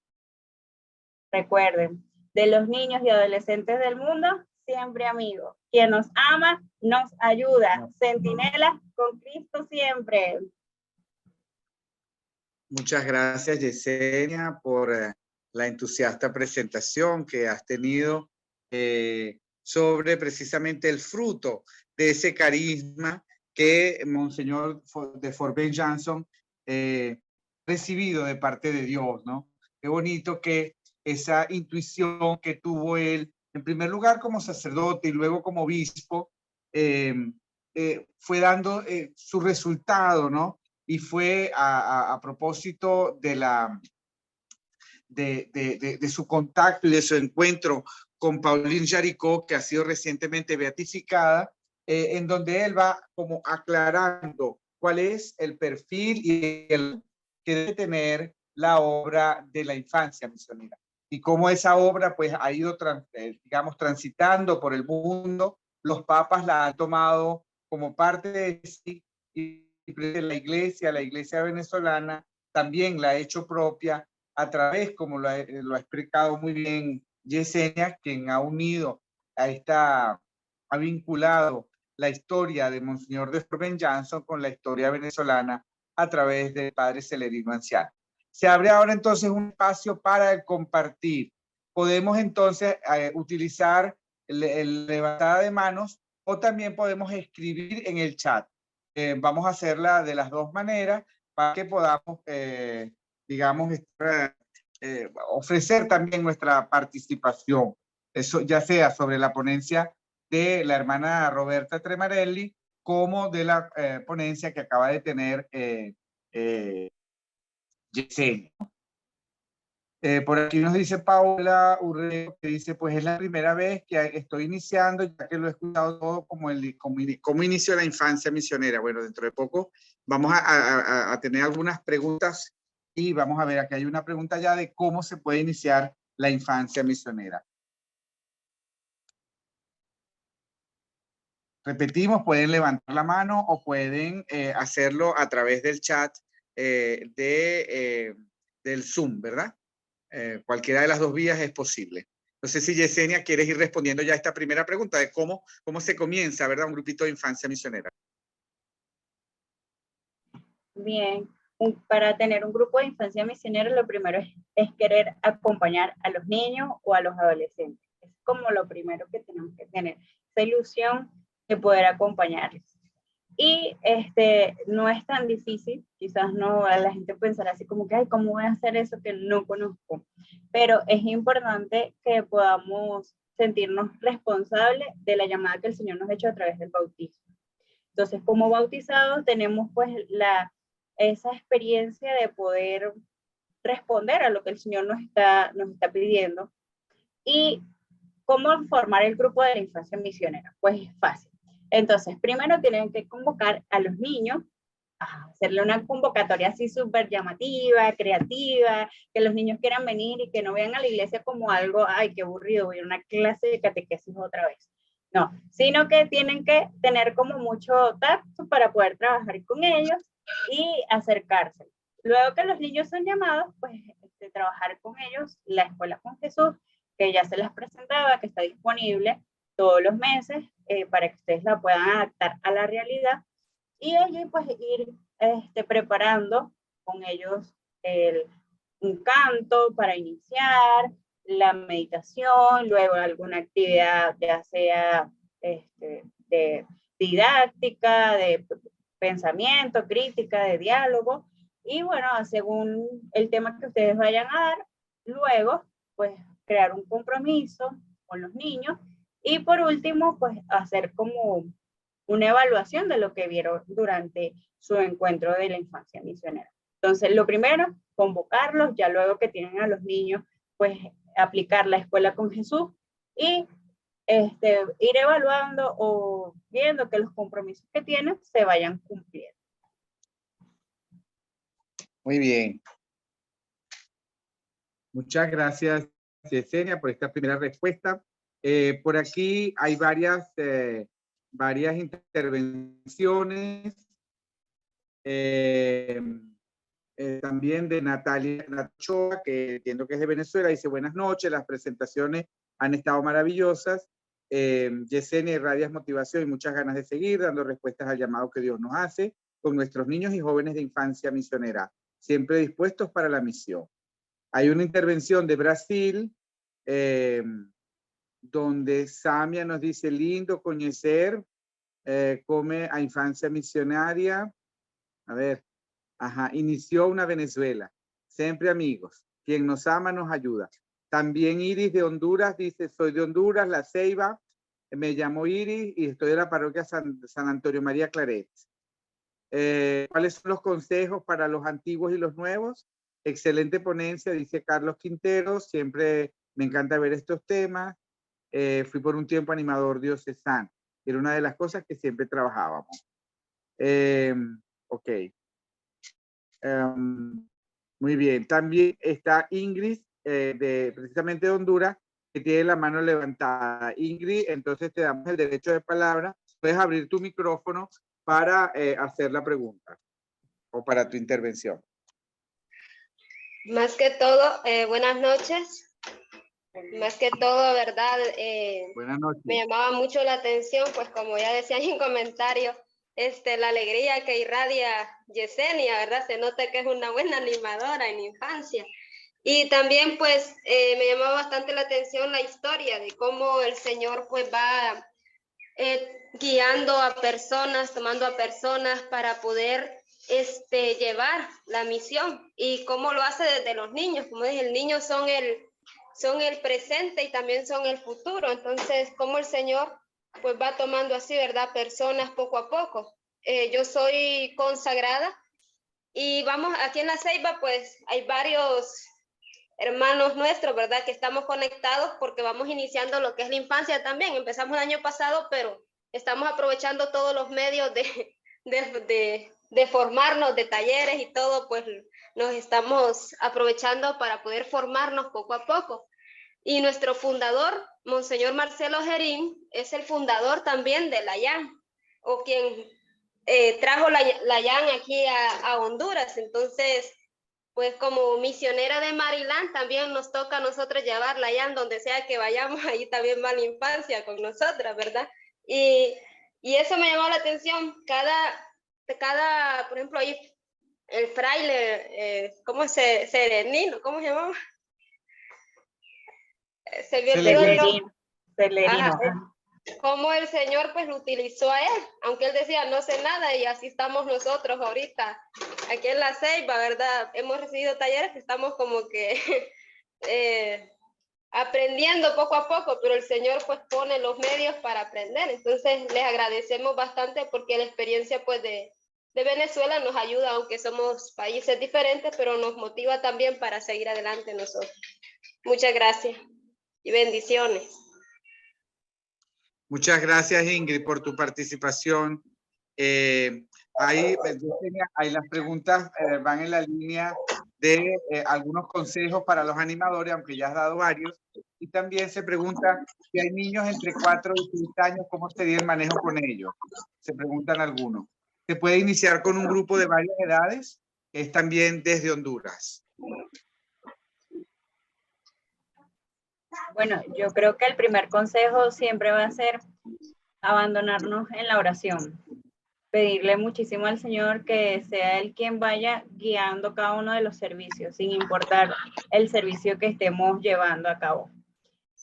Recuerden, de los niños y adolescentes del mundo, siempre amigos. Quien nos ama, nos ayuda. Centinelas con Cristo siempre. Muchas gracias, Yesenia, por la entusiasta presentación que has tenido sobre precisamente el fruto de ese carisma que Monseñor de Forbin Jansson recibido de parte de Dios, ¿no? Qué bonito que esa intuición que tuvo él, en primer lugar como sacerdote y luego como obispo, fue dando su resultado, ¿no? Y fue a propósito de su contacto y de su encuentro con Pauline Jaricot, que ha sido recientemente beatificada, en donde él va como aclarando cuál es el perfil y el que debe tener la obra de la infancia misionera. Y cómo esa obra pues ha ido, digamos, transitando por el mundo. Los papas la han tomado como parte de sí, y la iglesia venezolana también la ha hecho propia a través, como lo ha explicado muy bien Yesenia, quien ha unido ha vinculado la historia de Monseñor de Forbin Jansson con la historia venezolana a través del Padre Celerino Anciano. Se abre ahora entonces un espacio para el compartir. Podemos entonces utilizar el levantada de manos o también podemos escribir en el chat. Vamos a hacerla de las dos maneras para que podamos, digamos, ofrecer también nuestra participación. Eso ya sea sobre la ponencia de la hermana Roberta Tremarelli como de la ponencia que acaba de tener Yesenia. Por aquí nos dice Paula Urrego, que dice, pues es la primera vez que estoy iniciando, ya que lo he escuchado todo como inicio de la infancia misionera. Bueno, dentro de poco vamos a tener algunas preguntas y vamos a ver, aquí hay una pregunta ya de cómo se puede iniciar la infancia misionera. Repetimos, pueden levantar la mano o pueden hacerlo a través del chat del Zoom, ¿verdad? Cualquiera de las dos vías es posible. No sé si Yesenia quieres ir respondiendo ya a esta primera pregunta de cómo se comienza, ¿verdad? Un grupito de infancia misionera. Bien, para tener un grupo de infancia misionera, lo primero es querer acompañar a los niños o a los adolescentes. Es como lo primero que tenemos que tener, esa ilusión de poder acompañarles. Y no es tan difícil, quizás no, la gente pensará así como que, ay, ¿cómo voy a hacer eso que no conozco? Pero es importante que podamos sentirnos responsables de la llamada que el Señor nos ha hecho a través del bautismo. Entonces, como bautizados, tenemos pues esa experiencia de poder responder a lo que el Señor nos está pidiendo. ¿Y cómo formar el grupo de la infancia misionera? Pues es fácil. Entonces, primero tienen que convocar a los niños, hacerle una convocatoria así súper llamativa, creativa, que los niños quieran venir y que no vean a la iglesia como algo, ay, qué aburrido, voy a una clase de catequesis otra vez. No, sino que tienen que tener como mucho tacto para poder trabajar con ellos y acercarse. Luego que los niños son llamados, pues trabajar con ellos la Escuela con Jesús, que ya se les presentaba, que está disponible todos los meses para que ustedes la puedan adaptar a la realidad y allí pues ir preparando con ellos un canto para iniciar, la meditación, luego alguna actividad ya sea de didáctica, de pensamiento, crítica, de diálogo, y bueno, según el tema que ustedes vayan a dar, luego pues crear un compromiso con los niños y por último pues hacer como una evaluación de lo que vieron durante su encuentro de la infancia misionera. Entonces, lo primero, convocarlos, ya luego que tienen a los niños, pues aplicar la escuela con Jesús y ir evaluando o viendo que los compromisos que tienen se vayan cumpliendo. Muy bien. Muchas gracias, Yesenia, por esta primera respuesta. Por aquí hay varias intervenciones. También de Natalia Nachoa, que entiendo que es de Venezuela, dice buenas noches, las presentaciones han estado maravillosas. Yesenia irradias motivación y muchas ganas de seguir dando respuestas al llamado que Dios nos hace con nuestros niños y jóvenes de infancia misionera, siempre dispuestos para la misión. Hay una intervención de Brasil, donde Samia nos dice, lindo conocer, come a infancia misionaria. A ver, ajá, inició una Venezuela, siempre amigos, quien nos ama nos ayuda. También Iris de Honduras dice, soy de Honduras, La Ceiba, me llamo Iris y estoy de la parroquia San Antonio María Claret. ¿Cuáles son los consejos para los antiguos y los nuevos? Excelente ponencia, dice Carlos Quintero, siempre me encanta ver estos temas. Fui por un tiempo animador diocesano, era una de las cosas que siempre trabajábamos. Ok. Muy bien. También está Ingrid, precisamente de Honduras, que tiene la mano levantada. Ingrid, entonces te damos el derecho de palabra. Puedes abrir tu micrófono para hacer la pregunta o para tu intervención. Más que todo, buenas noches. Más que todo, ¿verdad? Buenas noches. Me llamaba mucho la atención, pues como ya decía en comentario, la alegría que irradia Yesenia, ¿verdad? Se nota que es una buena animadora en infancia. Y también, pues, me llamaba bastante la atención la historia de cómo el Señor, pues, va guiando a personas, tomando a personas para poder llevar la misión. Y cómo lo hace desde los niños. Como dije, el niño son el presente y también son el futuro. Entonces, cómo el Señor pues va tomando así, ¿verdad? Personas poco a poco. Yo soy consagrada y vamos, aquí en La Ceiba pues hay varios hermanos nuestros, ¿verdad? Que estamos conectados porque vamos iniciando lo que es la infancia también. Empezamos el año pasado, pero estamos aprovechando todos los medios de formarnos, de talleres y todo, pues nos estamos aprovechando para poder formarnos poco a poco. Y nuestro fundador, Monseñor Marcelo Gerín, es el fundador también de la IAN, o quien trajo la IAN aquí a Honduras. Entonces, pues como misionera de Maryland, también nos toca a nosotros llevar la IAN donde sea que vayamos, ahí también va la infancia con nosotras, ¿verdad? Y eso me llamó la atención. Cada por ejemplo, ahí el fraile, ¿cómo se Serenino? ¿Cómo se llamaba? Se vio Celerino. cómo el Señor pues lo utilizó a él, aunque él decía no sé nada, y así estamos nosotros ahorita aquí en La Ceiba, ¿verdad? Hemos recibido talleres que estamos como que aprendiendo poco a poco, pero el Señor pues pone los medios para aprender. Entonces les agradecemos bastante porque la experiencia pues de Venezuela nos ayuda, aunque somos países diferentes, pero nos motiva también para seguir adelante nosotros. Muchas gracias y bendiciones. Muchas gracias, Ingrid, por tu participación. Ahí las preguntas van en la línea de algunos consejos para los animadores, aunque ya has dado varios. Y también se pregunta si hay niños entre 4 y 6 años, ¿cómo sería el manejo con ellos? Se preguntan algunos. ¿Se puede iniciar con un grupo de varias edades? Es también desde Honduras. Bueno, yo creo que el primer consejo siempre va a ser abandonarnos en la oración. Pedirle muchísimo al Señor que sea Él quien vaya guiando cada uno de los servicios, sin importar el servicio que estemos llevando a cabo.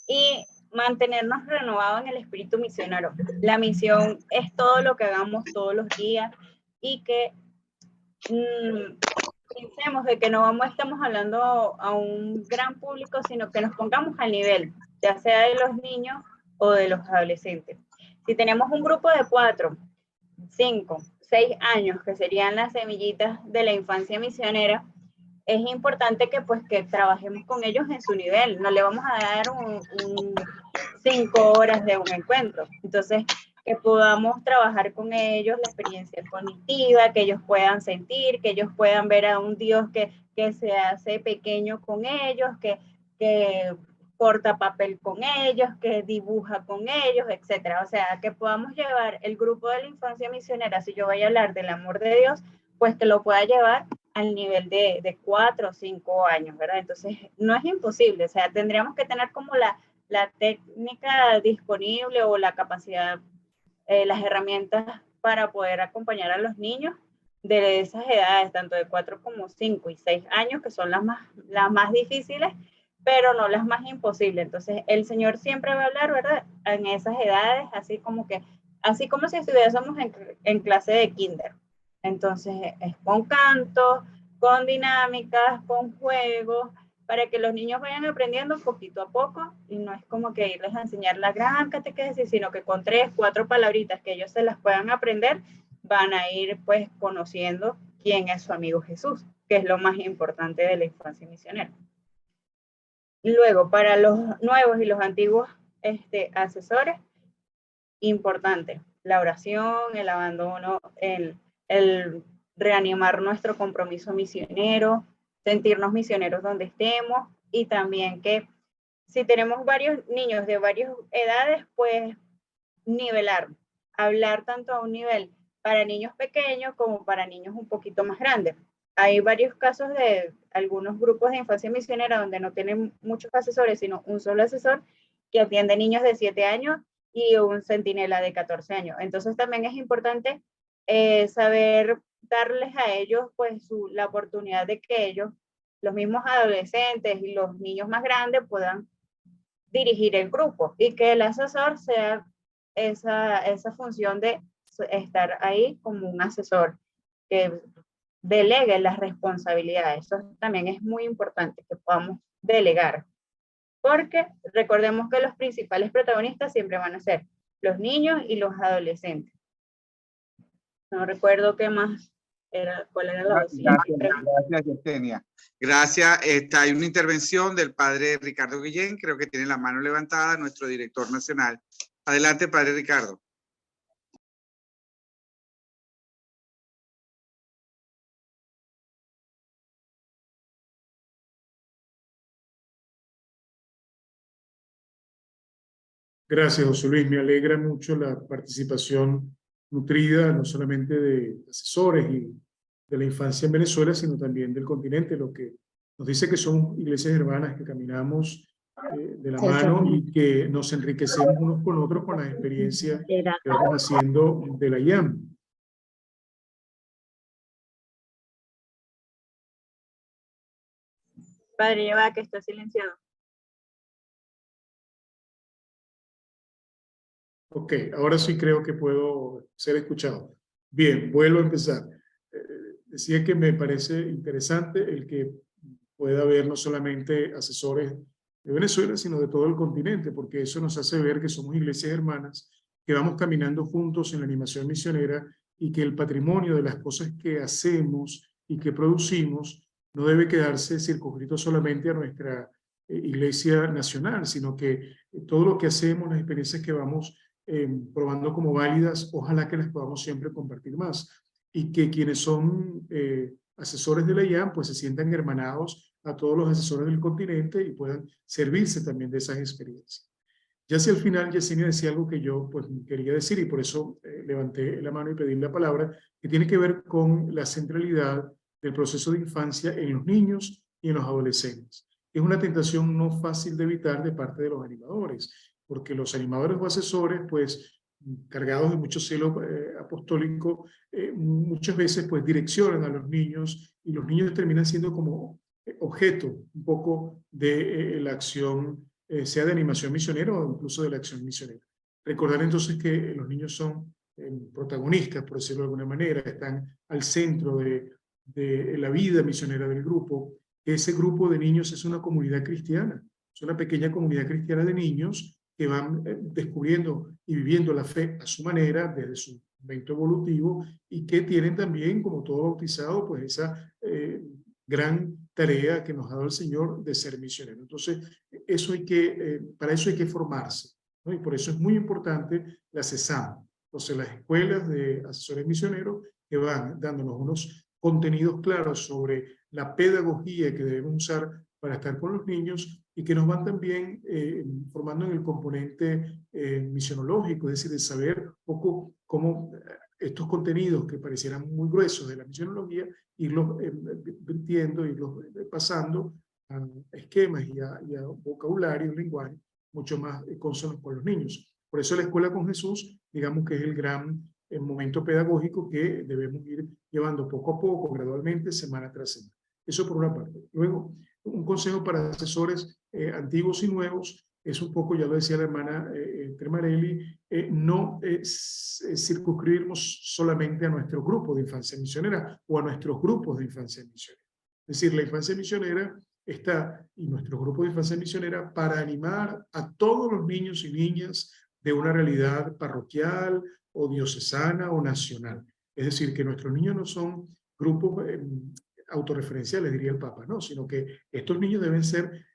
Y mantenernos renovados en el espíritu misionero. La misión es todo lo que hagamos todos los días y que pensemos de que no estamos hablando a un gran público, sino que nos pongamos al nivel, ya sea de los niños o de los adolescentes. Si tenemos un grupo de 4, 5, 6 años, que serían las semillitas de la infancia misionera, es importante que pues que trabajemos con ellos en su nivel. No le vamos a dar 5 horas de un encuentro. Entonces, que podamos trabajar con ellos la experiencia cognitiva, que ellos puedan sentir, que ellos puedan ver a un Dios que se hace pequeño con ellos, que corta papel con ellos, que dibuja con ellos, etcétera. O sea, que podamos llevar el grupo de la infancia misionera, si yo voy a hablar del amor de Dios, pues que lo pueda llevar al nivel de 4 o 5 años, ¿verdad? Entonces, no es imposible, o sea, tendríamos que tener como la técnica disponible o la capacidad, las herramientas para poder acompañar a los niños de esas edades, tanto de 4 como 5 y 6 años, que son las más difíciles, pero no las más imposibles. Entonces, el Señor siempre va a hablar, ¿verdad? En esas edades, así como si estuviésemos en clase de kinder. Entonces, es con cantos, con dinámicas, con juegos, para que los niños vayan aprendiendo poquito a poco, y no es como que irles a enseñar la gran catequesis, sino que con 3, 4 palabritas que ellos se las puedan aprender, van a ir pues conociendo quién es su amigo Jesús, que es lo más importante de la infancia misionera. Luego, para los nuevos y los antiguos asesores, importante, la oración, el abandono, el reanimar nuestro compromiso misionero, sentirnos misioneros donde estemos, y también que si tenemos varios niños de varias edades, pues nivelar, hablar tanto a un nivel para niños pequeños como para niños un poquito más grandes. Hay varios casos de algunos grupos de infancia misionera donde no tienen muchos asesores, sino un solo asesor que atiende niños de 7 años y un centinela de 14 años. Entonces también es importante saber darles a ellos pues la oportunidad de que ellos, los mismos adolescentes y los niños más grandes, puedan dirigir el grupo, y que el asesor sea esa función de estar ahí como un asesor que delegue las responsabilidades. Eso también es muy importante, que podamos delegar, porque recordemos que los principales protagonistas siempre van a ser los niños y los adolescentes. No recuerdo qué más cuál era la siguiente pregunta. Gracias, Yesenia. Gracias. Hay una intervención del padre Ricardo Guillén, creo que tiene la mano levantada, nuestro director nacional. Adelante, padre Ricardo. Gracias, José Luis. Me alegra mucho la participación nutrida, no solamente de asesores y de la infancia en Venezuela, sino también del continente, lo que nos dice que son iglesias hermanas que caminamos de la mano y que nos enriquecemos unos con otros con las experiencias que vamos haciendo de la IAM. Padre, ya va, que está silenciado. Ok, ahora sí creo que puedo ser escuchado. Bien, vuelvo a empezar. Decía que me parece interesante el que pueda haber no solamente asesores de Venezuela, sino de todo el continente, porque eso nos hace ver que somos iglesias hermanas, que vamos caminando juntos en la animación misionera, y que el patrimonio de las cosas que hacemos y que producimos no debe quedarse circunscrito solamente a nuestra iglesia nacional, sino que todo lo que hacemos, las experiencias que vamos probando como válidas, ojalá que las podamos siempre compartir más, y que quienes son asesores de la IAM pues se sientan hermanados a todos los asesores del continente y puedan servirse también de esas experiencias. Ya hacia el final, Yesenia decía algo que yo pues quería decir, y por eso levanté la mano y pedí la palabra, que tiene que ver con la centralidad del proceso de infancia en los niños y en los adolescentes. Es una tentación no fácil de evitar de parte de los animadores, porque los animadores o asesores, pues, cargados de mucho celo apostólico, muchas veces pues direccionan a los niños, y los niños terminan siendo como objeto un poco de la acción, sea de animación misionera o incluso de la acción misionera. Recordar entonces que los niños son protagonistas, por decirlo de alguna manera, están al centro de la vida misionera del grupo. Ese grupo de niños es una comunidad cristiana, es una pequeña comunidad cristiana de niños que van descubriendo y viviendo la fe a su manera, desde su momento evolutivo, y que tienen también, como todo bautizado, pues esa gran tarea que nos ha dado el Señor de ser misionero. Entonces, para eso hay que formarse, ¿no? Y por eso es muy importante la CESAM, entonces las escuelas de asesores misioneros, que van dándonos unos contenidos claros sobre la pedagogía que debemos usar para estar con los niños y que nos van también formando en el componente misionológico, es decir, de saber un poco cómo estos contenidos que parecieran muy gruesos de la misionología, irlos vertiendo, irlos pasando a esquemas y a vocabulario, un lenguaje mucho más consono con los niños. Por eso la Escuela con Jesús, digamos que es el gran momento pedagógico que debemos ir llevando poco a poco, gradualmente, semana tras semana. Eso por una parte. Luego, un consejo para asesores antiguos y nuevos es un poco, ya lo decía la hermana Tremarelli, no circunscribirnos solamente a nuestro grupo de infancia misionera o a nuestros grupos de infancia misionera. Es decir, la infancia misionera está, y nuestro grupo de infancia misionera, para animar a todos los niños y niñas de una realidad parroquial o diocesana o nacional. Es decir, que nuestros niños no son grupos autorreferenciales, diría el Papa, ¿no? Sino que estos niños deben ser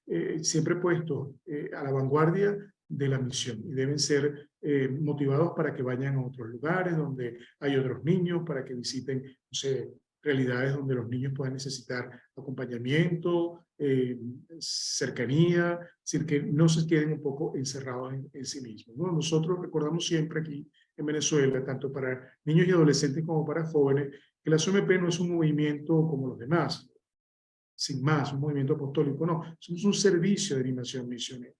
siempre puestos a la vanguardia de la misión y deben ser motivados para que vayan a otros lugares donde hay otros niños, para que visiten, no sé, realidades donde los niños puedan necesitar acompañamiento, cercanía, es decir, que no se queden un poco encerrados en sí mismos, ¿no? Nosotros recordamos siempre aquí en Venezuela, tanto para niños y adolescentes como para jóvenes, que la SOMP no es un movimiento como los demás, sin más, un movimiento apostólico, no, somos un servicio de animación misionera.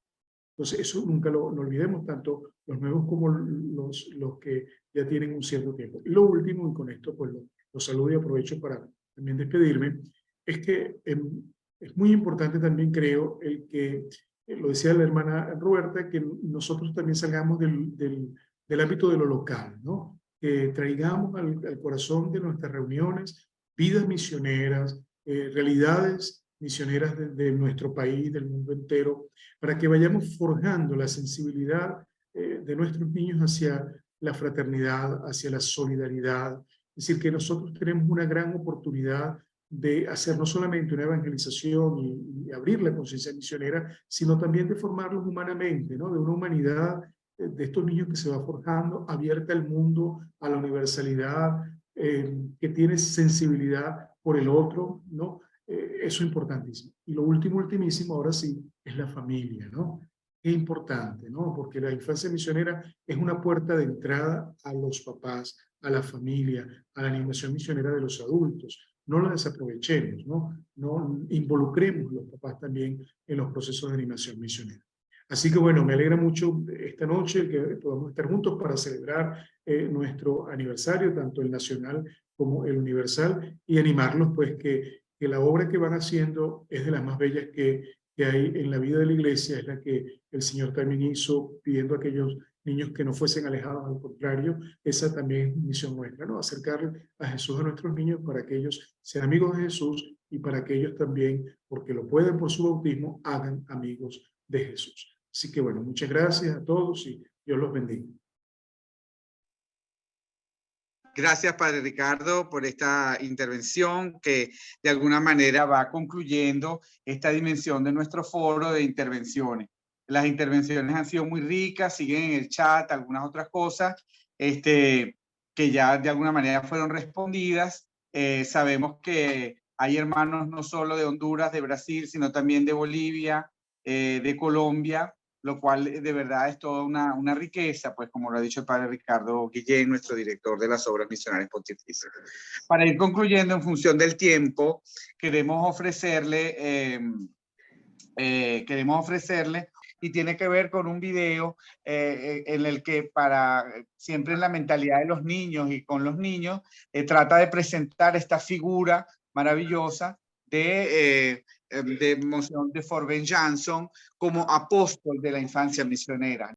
Entonces, eso nunca lo olvidemos, tanto los nuevos como los que ya tienen un cierto tiempo. Y lo último, y con esto pues lo saludo y aprovecho para también despedirme, es que es muy importante también, creo, el que, lo decía la hermana Roberta, que nosotros también salgamos del ámbito de lo local, ¿no? Que traigamos al corazón de nuestras reuniones vidas misioneras, realidades misioneras de nuestro país, del mundo entero, para que vayamos forjando la sensibilidad de nuestros niños hacia la fraternidad, hacia la solidaridad. Es decir, que nosotros tenemos una gran oportunidad de hacer no solamente una evangelización y abrir la conciencia misionera, sino también de formarlos humanamente, ¿no? De una humanidad de estos niños que se va forjando, abierta al mundo, a la universalidad, que tiene sensibilidad por el otro, ¿no? Eso es importantísimo. Y lo ultimísimo, ahora sí, es la familia, ¿no? Es importante, ¿no? Porque la infancia misionera es una puerta de entrada a los papás, a la familia, a la animación misionera de los adultos. No la desaprovechemos, ¿no? No involucremos a los papás también en los procesos de animación misionera. Así que bueno, me alegra mucho esta noche que podamos estar juntos para celebrar nuestro aniversario, tanto el nacional como el universal, y animarlos pues que la obra que van haciendo es de las más bellas que hay en la vida de la iglesia, es la que el Señor también hizo pidiendo a aquellos niños que no fuesen alejados, al contrario, esa también es misión nuestra, ¿no? Acercarle a Jesús a nuestros niños para que ellos sean amigos de Jesús y para que ellos también, porque lo pueden por su bautismo, hagan amigos de Jesús. Así que bueno, muchas gracias a todos y Dios los bendiga. Gracias, Padre Ricardo, por esta intervención que de alguna manera va concluyendo esta dimensión de nuestro foro de intervenciones. Las intervenciones han sido muy ricas, siguen en el chat algunas otras cosas que ya de alguna manera fueron respondidas. Sabemos que hay hermanos no solo de Honduras, de Brasil, sino también de Bolivia, de Colombia, lo cual de verdad es toda una riqueza, pues como lo ha dicho el Padre Ricardo Guillén, nuestro director de las Obras Misionales Pontificias. Para ir concluyendo, en función del tiempo, queremos ofrecerle, y tiene que ver con un video en el que siempre en la mentalidad de los niños y con los niños, trata de presentar esta figura maravillosa de Monseñor de Forben-Jansson como apóstol de la infancia misionera.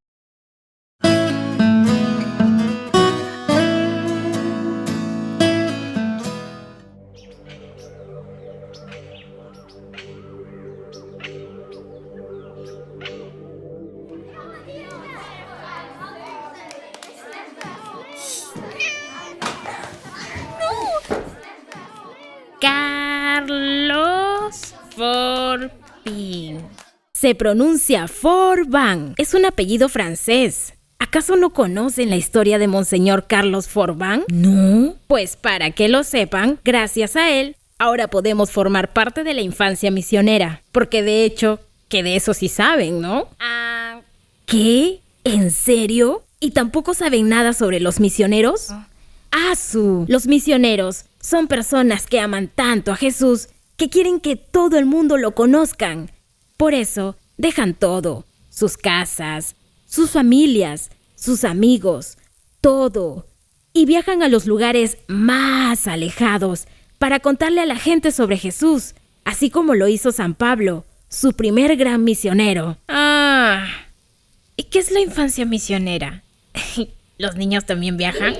Carlos Forpin. Se pronuncia Forban. Es un apellido francés. ¿Acaso no conocen la historia de Monseñor Carlos Forban? ¿No? Pues para que lo sepan, gracias a él, Ahora podemos formar parte de la infancia misionera, porque de hecho, que de eso sí saben, ¿no? ¿Qué? ¿En serio? ¿Y tampoco saben nada sobre los misioneros? Los misioneros son personas que aman tanto a Jesús que quieren que todo el mundo lo conozcan. Por eso, dejan todo, sus casas, sus familias, sus amigos, todo, y viajan a los lugares más alejados para contarle a la gente sobre Jesús, así como lo hizo San Pablo, su primer gran misionero. ¿Y qué es la infancia misionera? ¿Los niños también viajan?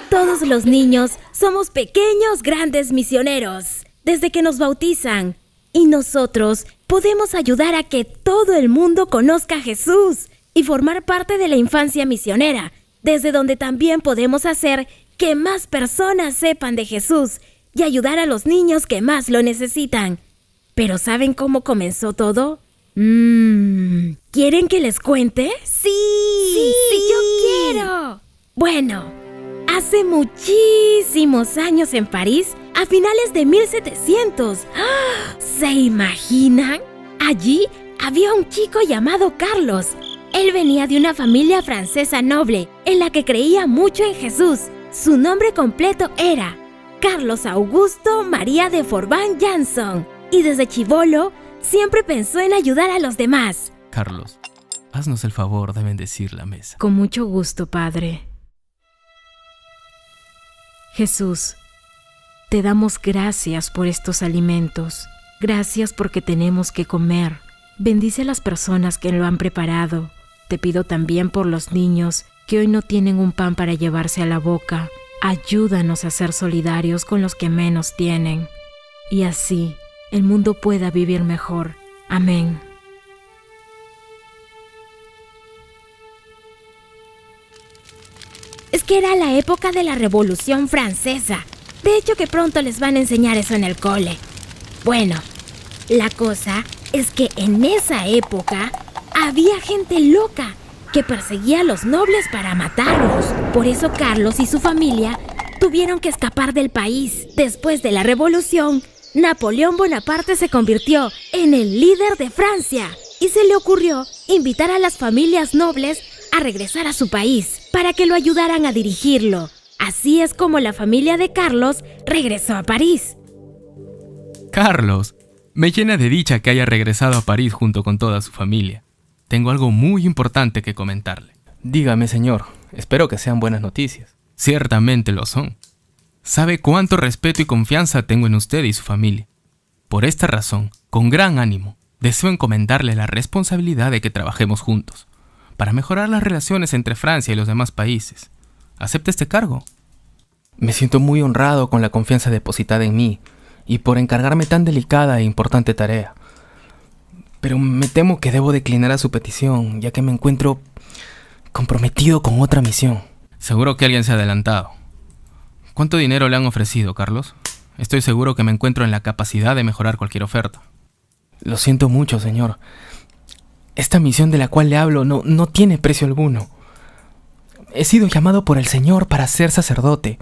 Todos los niños somos pequeños grandes misioneros, desde que nos bautizan. Y nosotros podemos ayudar a que todo el mundo conozca a Jesús y formar parte de la infancia misionera, desde donde también podemos hacer que más personas sepan de Jesús y ayudar a los niños que más lo necesitan. ¿Pero saben cómo comenzó todo? ¿Quieren que les cuente? ¡Sí, yo quiero! Bueno, hace muchísimos años en París, a finales de 1700. ¿Se imaginan? Allí había un chico llamado Carlos. Él venía de una familia francesa noble, en la que creía mucho en Jesús. Su nombre completo era Carlos Augusto María de Forbin-Janson. Y desde chibolo, siempre pensó en ayudar a los demás. Carlos, haznos el favor de bendecir la mesa. Con mucho gusto, Padre. Jesús, te damos gracias por estos alimentos. Gracias porque tenemos que comer. Bendice a las personas que lo han preparado. Te pido también por los niños que hoy no tienen un pan para llevarse a la boca. Ayúdanos a ser solidarios con los que menos tienen. Y así, el mundo pueda vivir mejor. Amén. Es que era la época de la Revolución Francesa. De hecho que pronto les van a enseñar eso en el cole. Bueno, la cosa es que en esa época había gente loca que perseguía a los nobles para matarlos. Por eso Carlos y su familia tuvieron que escapar del país. Después de la Revolución, Napoleón Bonaparte se convirtió en el líder de Francia y se le ocurrió invitar a las familias nobles a regresar a su país para que lo ayudaran a dirigirlo. Así es como la familia de Carlos regresó a París. Carlos, me llena de dicha que haya regresado a París junto con toda su familia. Tengo algo muy importante que comentarle. Dígame, señor. Espero que sean buenas noticias. Ciertamente lo son. Sabe cuánto respeto y confianza tengo en usted y su familia. Por esta razón, con gran ánimo, deseo encomendarle la responsabilidad de que trabajemos juntos, para mejorar las relaciones entre Francia y los demás países. ¿Acepta este cargo? Me siento muy honrado con la confianza depositada en mí y por encargarme tan delicada e importante tarea. Pero me temo que debo declinar a su petición, ya que me encuentro comprometido con otra misión. Seguro que alguien se ha adelantado. ¿Cuánto dinero le han ofrecido, Carlos? Estoy seguro que me encuentro en la capacidad de mejorar cualquier oferta. Lo siento mucho, señor. Esta misión de la cual le hablo no tiene precio alguno. He sido llamado por el Señor para ser sacerdote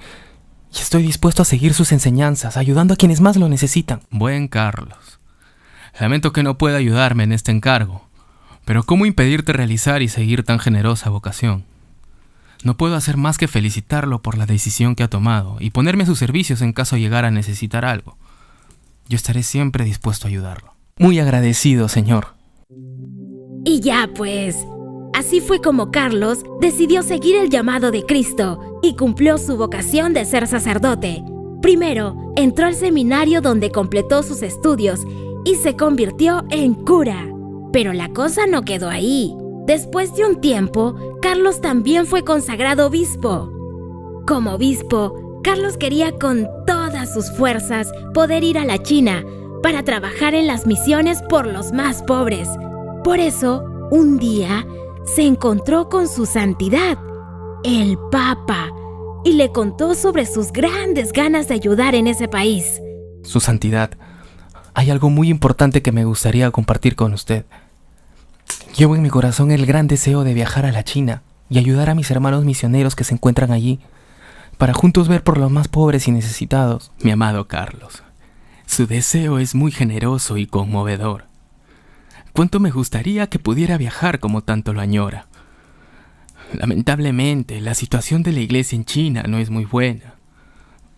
y estoy dispuesto a seguir sus enseñanzas, ayudando a quienes más lo necesitan. Buen Carlos. Lamento que no pueda ayudarme en este encargo, pero ¿cómo impedirte realizar y seguir tan generosa vocación? No puedo hacer más que felicitarlo por la decisión que ha tomado y ponerme a sus servicios en caso llegara a necesitar algo. Yo estaré siempre dispuesto a ayudarlo. Muy agradecido, señor. Y ya pues, así fue como Carlos decidió seguir el llamado de Cristo y cumplió su vocación de ser sacerdote. Primero, entró al seminario donde completó sus estudios y se convirtió en cura. Pero la cosa no quedó ahí. Después de un tiempo, Carlos también fue consagrado obispo. Como obispo, Carlos quería con todas sus fuerzas poder ir a la China para trabajar en las misiones por los más pobres. Por eso, un día, se encontró con su santidad, el Papa, y le contó sobre sus grandes ganas de ayudar en ese país. Su santidad, hay algo muy importante que me gustaría compartir con usted. Llevo en mi corazón el gran deseo de viajar a la China y ayudar a mis hermanos misioneros que se encuentran allí, para juntos ver por los más pobres y necesitados. Mi amado Carlos, Su deseo es muy generoso y conmovedor. Cuánto me gustaría que pudiera viajar como tanto lo añora. Lamentablemente, la situación de la iglesia en China no es muy buena.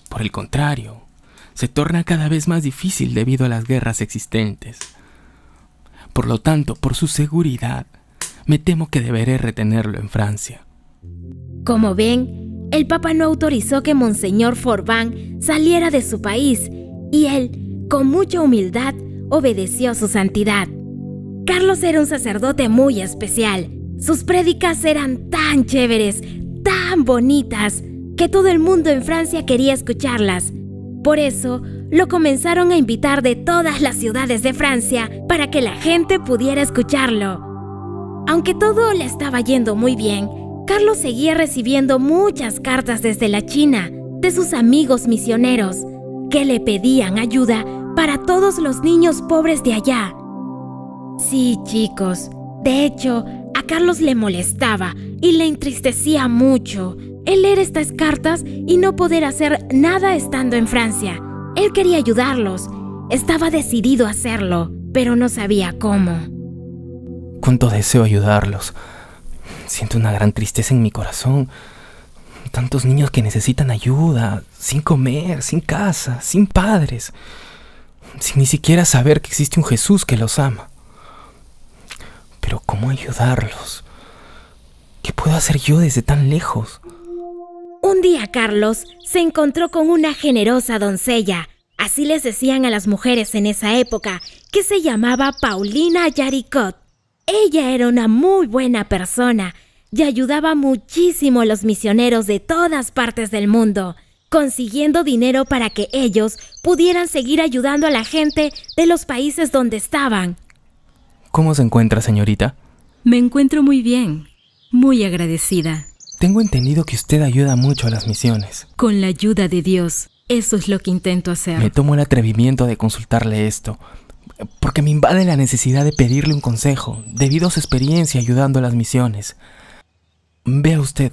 Por el contrario, se torna cada vez más difícil debido a las guerras existentes. Por lo tanto, por su seguridad, me temo que deberé retenerlo en Francia. Como ven, el Papa no autorizó que Monseñor Forban saliera de su país y él, con mucha humildad, obedeció a su santidad. Carlos era un sacerdote muy especial. Sus prédicas eran tan chéveres, tan bonitas, que todo el mundo en Francia quería escucharlas. Por eso, lo comenzaron a invitar de todas las ciudades de Francia para que la gente pudiera escucharlo. Aunque todo le estaba yendo muy bien, Carlos seguía recibiendo muchas cartas desde la China, de sus amigos misioneros, que le pedían ayuda para todos los niños pobres de allá. Sí, chicos, de hecho, a Carlos le molestaba y le entristecía mucho el leer estas cartas y no poder hacer nada estando en Francia. Él quería ayudarlos, estaba decidido a hacerlo, pero no sabía cómo. Cuánto deseo ayudarlos. Siento una gran tristeza en mi corazón. Tantos niños que necesitan ayuda, sin comer, sin casa, sin padres, sin ni siquiera saber que existe un Jesús que los ama. Pero ¿cómo ayudarlos? ¿Qué puedo hacer yo desde tan lejos? Un día Carlos se encontró con una generosa doncella, así les decían a las mujeres en esa época, que se llamaba Paulina Jaricot. Ella era una muy buena persona y ayudaba muchísimo a los misioneros de todas partes del mundo, consiguiendo dinero para que ellos pudieran seguir ayudando a la gente de los países donde estaban. ¿Cómo se encuentra, señorita? Me encuentro muy bien, muy agradecida. Tengo entendido que usted ayuda mucho a las misiones. Con la ayuda de Dios, eso es lo que intento hacer. Me tomo el atrevimiento de consultarle esto, porque me invade la necesidad de pedirle un consejo, debido a su experiencia ayudando a las misiones. Vea usted,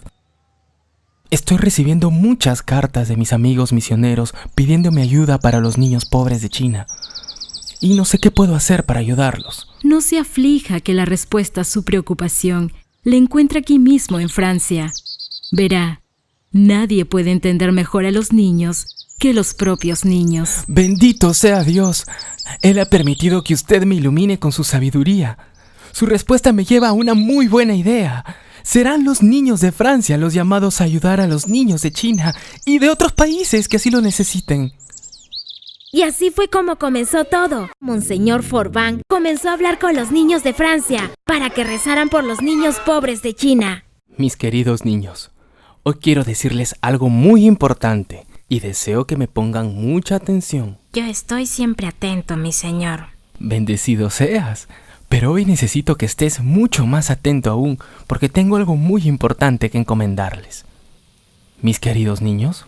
estoy recibiendo muchas cartas de mis amigos misioneros pidiéndome ayuda para los niños pobres de China, y no sé qué puedo hacer para ayudarlos. No se aflija que la respuesta a su preocupación le encuentra aquí mismo en Francia. Verá, nadie puede entender mejor a los niños que los propios niños. ¡Bendito sea Dios! Él ha permitido que usted me ilumine con su sabiduría. Su respuesta me lleva a una muy buena idea. Serán los niños de Francia los llamados a ayudar a los niños de China y de otros países que así lo necesiten. Y así fue como comenzó todo. Monseñor Forban comenzó a hablar con los niños de Francia para que rezaran por los niños pobres de China. Mis queridos niños, hoy quiero decirles algo muy importante y deseo que me pongan mucha atención. Yo estoy siempre atento, mi señor. Bendecido seas, pero hoy necesito que estés mucho más atento aún porque tengo algo muy importante que encomendarles. Mis queridos niños,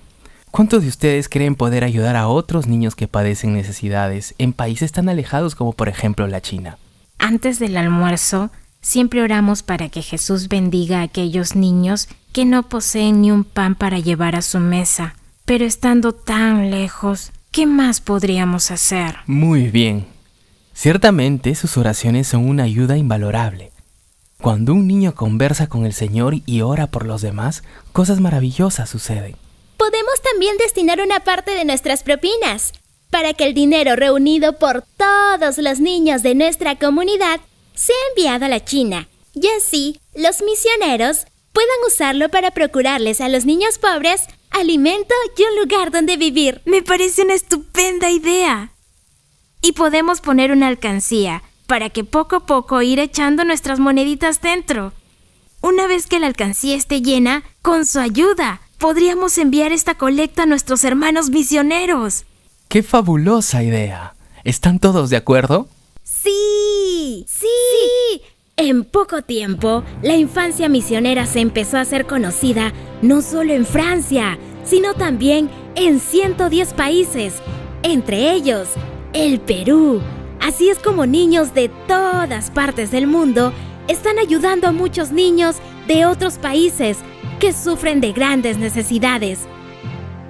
¿cuántos de ustedes creen poder ayudar a otros niños que padecen necesidades en países tan alejados como por ejemplo la China? Antes del almuerzo, siempre oramos para que Jesús bendiga a aquellos niños que no poseen ni un pan para llevar a su mesa. Pero estando tan lejos, ¿qué más podríamos hacer? Muy bien. Ciertamente sus oraciones son una ayuda invalorable. Cuando un niño conversa con el Señor y ora por los demás, cosas maravillosas suceden. Podemos también destinar una parte de nuestras propinas para que el dinero reunido por todos los niños de nuestra comunidad sea enviado a la China y así los misioneros puedan usarlo para procurarles a los niños pobres alimento y un lugar donde vivir. Me parece una estupenda idea. Y podemos poner una alcancía para que poco a poco ir echando nuestras moneditas dentro. Una vez que la alcancía esté llena, con su ayuda, podríamos enviar esta colecta a nuestros hermanos misioneros. ¡Qué fabulosa idea! ¿Están todos de acuerdo? ¡Sí! ¡Sí! En poco tiempo, la infancia misionera se empezó a hacer conocida no solo en Francia, sino también en 110 países, entre ellos el Perú. Así es como niños de todas partes del mundo están ayudando a muchos niños de otros países que sufren de grandes necesidades.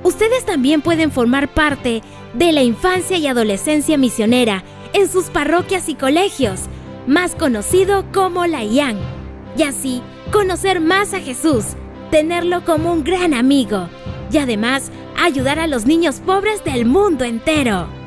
Ustedes también pueden formar parte de la infancia y adolescencia misionera en sus parroquias y colegios, más conocido como la IAN, y así conocer más a Jesús, tenerlo como un gran amigo y además ayudar a los niños pobres del mundo entero.